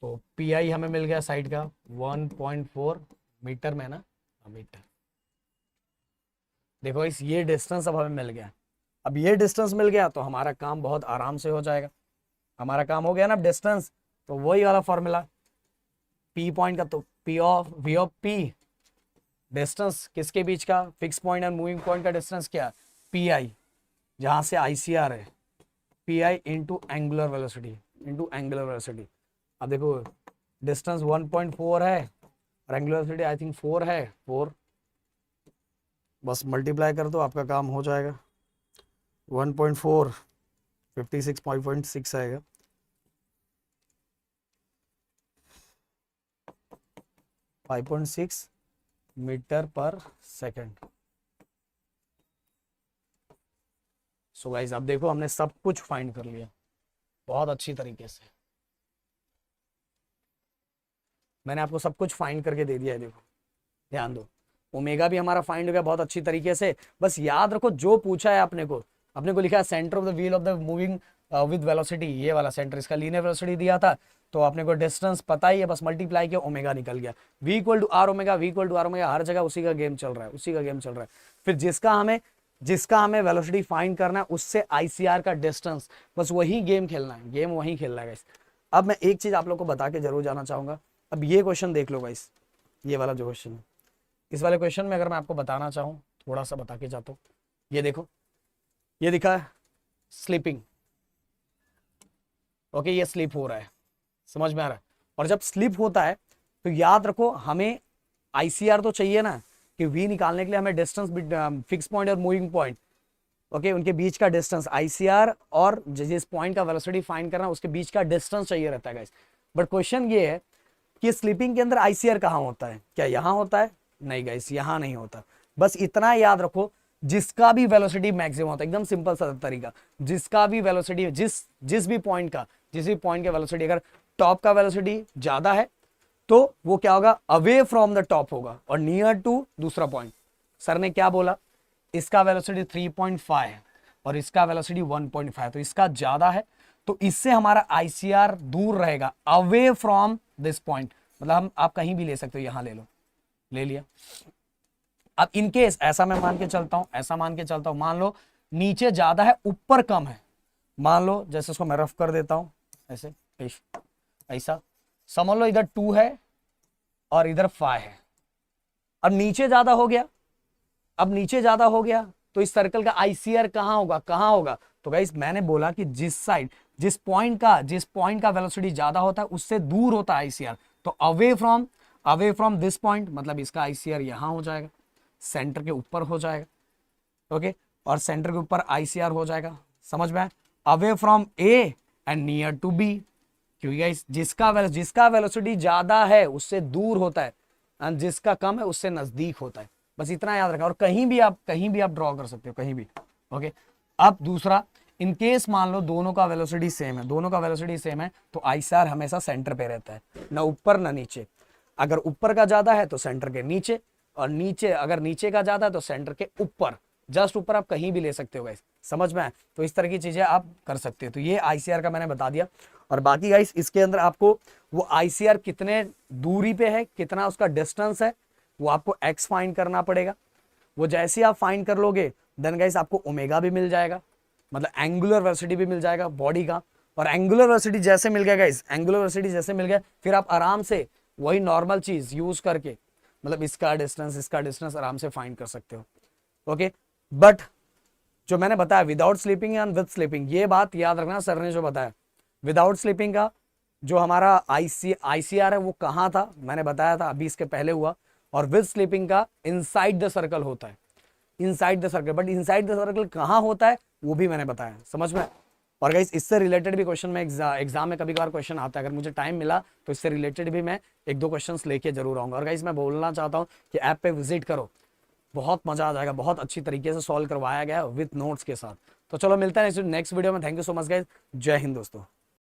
A: तो PI हमें मिल गया साइड का 1.4 मीटर में ना, मीटर। देखो इस ये डिस्टेंस अब हमें मिल गया, अब ये डिस्टेंस मिल गया तो हमारा काम बहुत आराम से हो जाएगा। हमारा काम हो गया ना डिस्टेंस, तो वही वाला फॉर्मूला P पॉइंट का, तो V ऑफ P डिस्टेंस किसके बीच का, फिक्स पॉइंट और मूविंग पॉइंट का डिस्टेंस क्या, PI, जहां से ICR है, PI इंटू एंगुलर वेलोसिटी। अब देखो डिस्टेंस 1.4 है और एंगुलर वेलोसिटी आई थिंक 4 है, 4, बस मल्टीप्लाई कर दो, आपका काम हो जाएगा। 1.4 56.6 आएगा। .6 metre per second. So guys अब देखो हमने सब कुछ फाइंड कर लिया बहुत अच्छी तरीके से, मैंने आपको सब कुछ फाइंड करके दे दिया है। देखो ध्यान दो, ओमेगा भी हमारा फाइंड हो गया बहुत अच्छी तरीके से। बस याद रखो जो पूछा है अपने को लिखा है centre of the wheel of the moving with velocity, ये वाला सेंटर, इसका लीनियर वेलोसिटी दिया था, तो अपने को डिस्टेंस पता ही है, बस मल्टीप्लाई किया, ओमेगा निकल गया। V equal to are omega, हर जगह उसी का गेम चल रहा है, फिर जिसका हमें वेलोसिटी फाइंड करना है उससे ICR का डिस्टेंस, बस वही गेम खेलना है, गाइस। अब मैं एक चीज आप लोग को बता के जरूर जाना चाहूंगा। अब ये क्वेश्चन देख लो गाइस, ये वाला जो क्वेश्चन है, इस वाले क्वेश्चन में अगर मैं आपको बताना चाहूँ, थोड़ा सा बता के जाता हूँ। ये देखो, ये दिखा है स्लीपिंग, ओके, ये स्लीप हो रहा है, समझ में आ रहा है। और जब स्लीप होता है तो याद रखो हमें ICR तो चाहिए ना, कि V निकालने के लिए हमें डिस्टेंस फिक्स पॉइंट और मूविंग पॉइंट, ओके, उनके बीच का डिस्टेंस, ICR और जिस पॉइंट का वेलोसिटी फाइंड करना उसके बीच का डिस्टेंस चाहिए रहता है गाइस। बट क्वेश्चन ये है कि स्लीपिंग के अंदर ICR कहाँ होता है, क्या यहाँ होता है? नहीं गाइस, यहाँ नहीं होता। बस इतना याद रखो, जिसका भी वेलोसिटी मैक्सिमम होता है, एकदम सिंपल सा तरीका, जिसका भी वेलोसिटी, जिस भी पॉइंट का वेलोसिटी, अगर टॉप का वेलोसिटी ज्यादा है तो वो क्या होगा, अवे फ्रॉम द टॉप होगा, और नियर टू दूसरा पॉइंट। सर ने क्या बोला, इसका वेलोसिटी 3.5 है और इसका वेलोसिटी 1.5, तो इसका ज्यादा है, तो इससे हमारा आईसीआर दूर रहेगा, अवे फ्रॉम दिस पॉइंट। मतलब हम आप कहीं भी ले सकते हो, यहां ले लो, ले लिया। अब इनकेस ऐसा मैं मान के चलता हूं, ऐसा मान के चलता हूं, मान लो नीचे ज्यादा है ऊपर कम है, मान लो जैसे इसको मैं रफ कर देता हूं ऐसे, ऐसा समझ लो, इधर 2 है और इधर 5 है। अब नीचे ज्यादा हो गया, अब नीचे ज्यादा हो गया, तो इस सर्कल का आईसीआर कहां होगा, कहां होगा? तो गाइस मैंने बोला कि जिस साइड, जिस पॉइंट का वेलोसिटी ज्यादा होता है उससे दूर होता है आईसीआर, तो अवे फ्रॉम दिस पॉइंट, मतलब इसका आईसीआर यहां हो जाएगा, सेंटर के ऊपर हो जाएगा, ओके, और सेंटर के ऊपर आईसीआर हो जाएगा, समझ में? Away from A end near to B, क्योंकि गाइस जिसका वेलोसिटी ज्यादा है उससे दूर होता है, एंड जिसका कम है उससे नजदीक होता है। बस इतना याद रखा, और कहीं भी आप ड्रॉ कर सकते हो, कहीं भी, ओके। अब दूसरा, इन केस मान लो दोनों का वेलोसिटी सेम है, तो आईसीआर हमेशा सेंटर पे रहता है, ना ऊपर ना नीचे। अगर ऊपर का ज्यादा है तो सेंटर के नीचे, और अगर नीचे का ज्यादा है तो सेंटर के ऊपर, जस्ट ऊपर, आप कहीं भी ले सकते हो गाइस, समझ में आए? तो इस तरह की चीजें आप कर सकते हो। तो ये आईसीआर का मैंने बता दिया। और बाकी गाइस इसके अंदर आपको वो आईसीआर कितने दूरी पे है, कितना उसका डिस्टेंस है, वो आपको एक्स फाइंड करना पड़ेगा। वो जैसे आप फाइंड कर लोगे, देन गाइस आपको ओमेगा भी मिल जाएगा, मतलब एंगुलर वेलोसिटी भी मिल जाएगा बॉडी का। और एंगुलर वेलोसिटी जैसे मिल गया गाइस, एंगुलर वेलोसिटी जैसे मिल गया, फिर आप आराम से वही नॉर्मल चीज यूज करके, मतलब इसका डिस्टेंस आराम से फाइंड कर सकते हो, ओके। बट जो मैंने बताया without sleeping and with sleeping, ये बात याद रखना, सर ने जो बताया विदाउट स्लीपिंग का जो हमारा आईसीआर है वो कहाँ था, मैंने बताया था अभी इसके पहले हुआ। और विद स्लीपिंग का इनसाइड द सर्कल होता है, inside the circle, but inside the circle कहाँ होता है वो भी मैंने बताया, समझ में? और गाइस इससे रिलेटेड भी क्वेश्चन में एग्जाम में कभी कभार क्वेश्चन आता है, अगर मुझे टाइम मिला तो इससे रिलेटेड भी मैं 1-2 क्वेश्चंस लेके जरूर आऊंगा। और गाइस मैं बोलना चाहता हूँ कि ऐप पे विजिट करो, बहुत मजा आ जाएगा, बहुत अच्छी तरीके से सॉल्व करवाया गया है विद नोट्स के साथ। तो चलो मिलता है नेक्स्ट वीडियो में। Thank you so much guys, जय हिंद दोस्तों।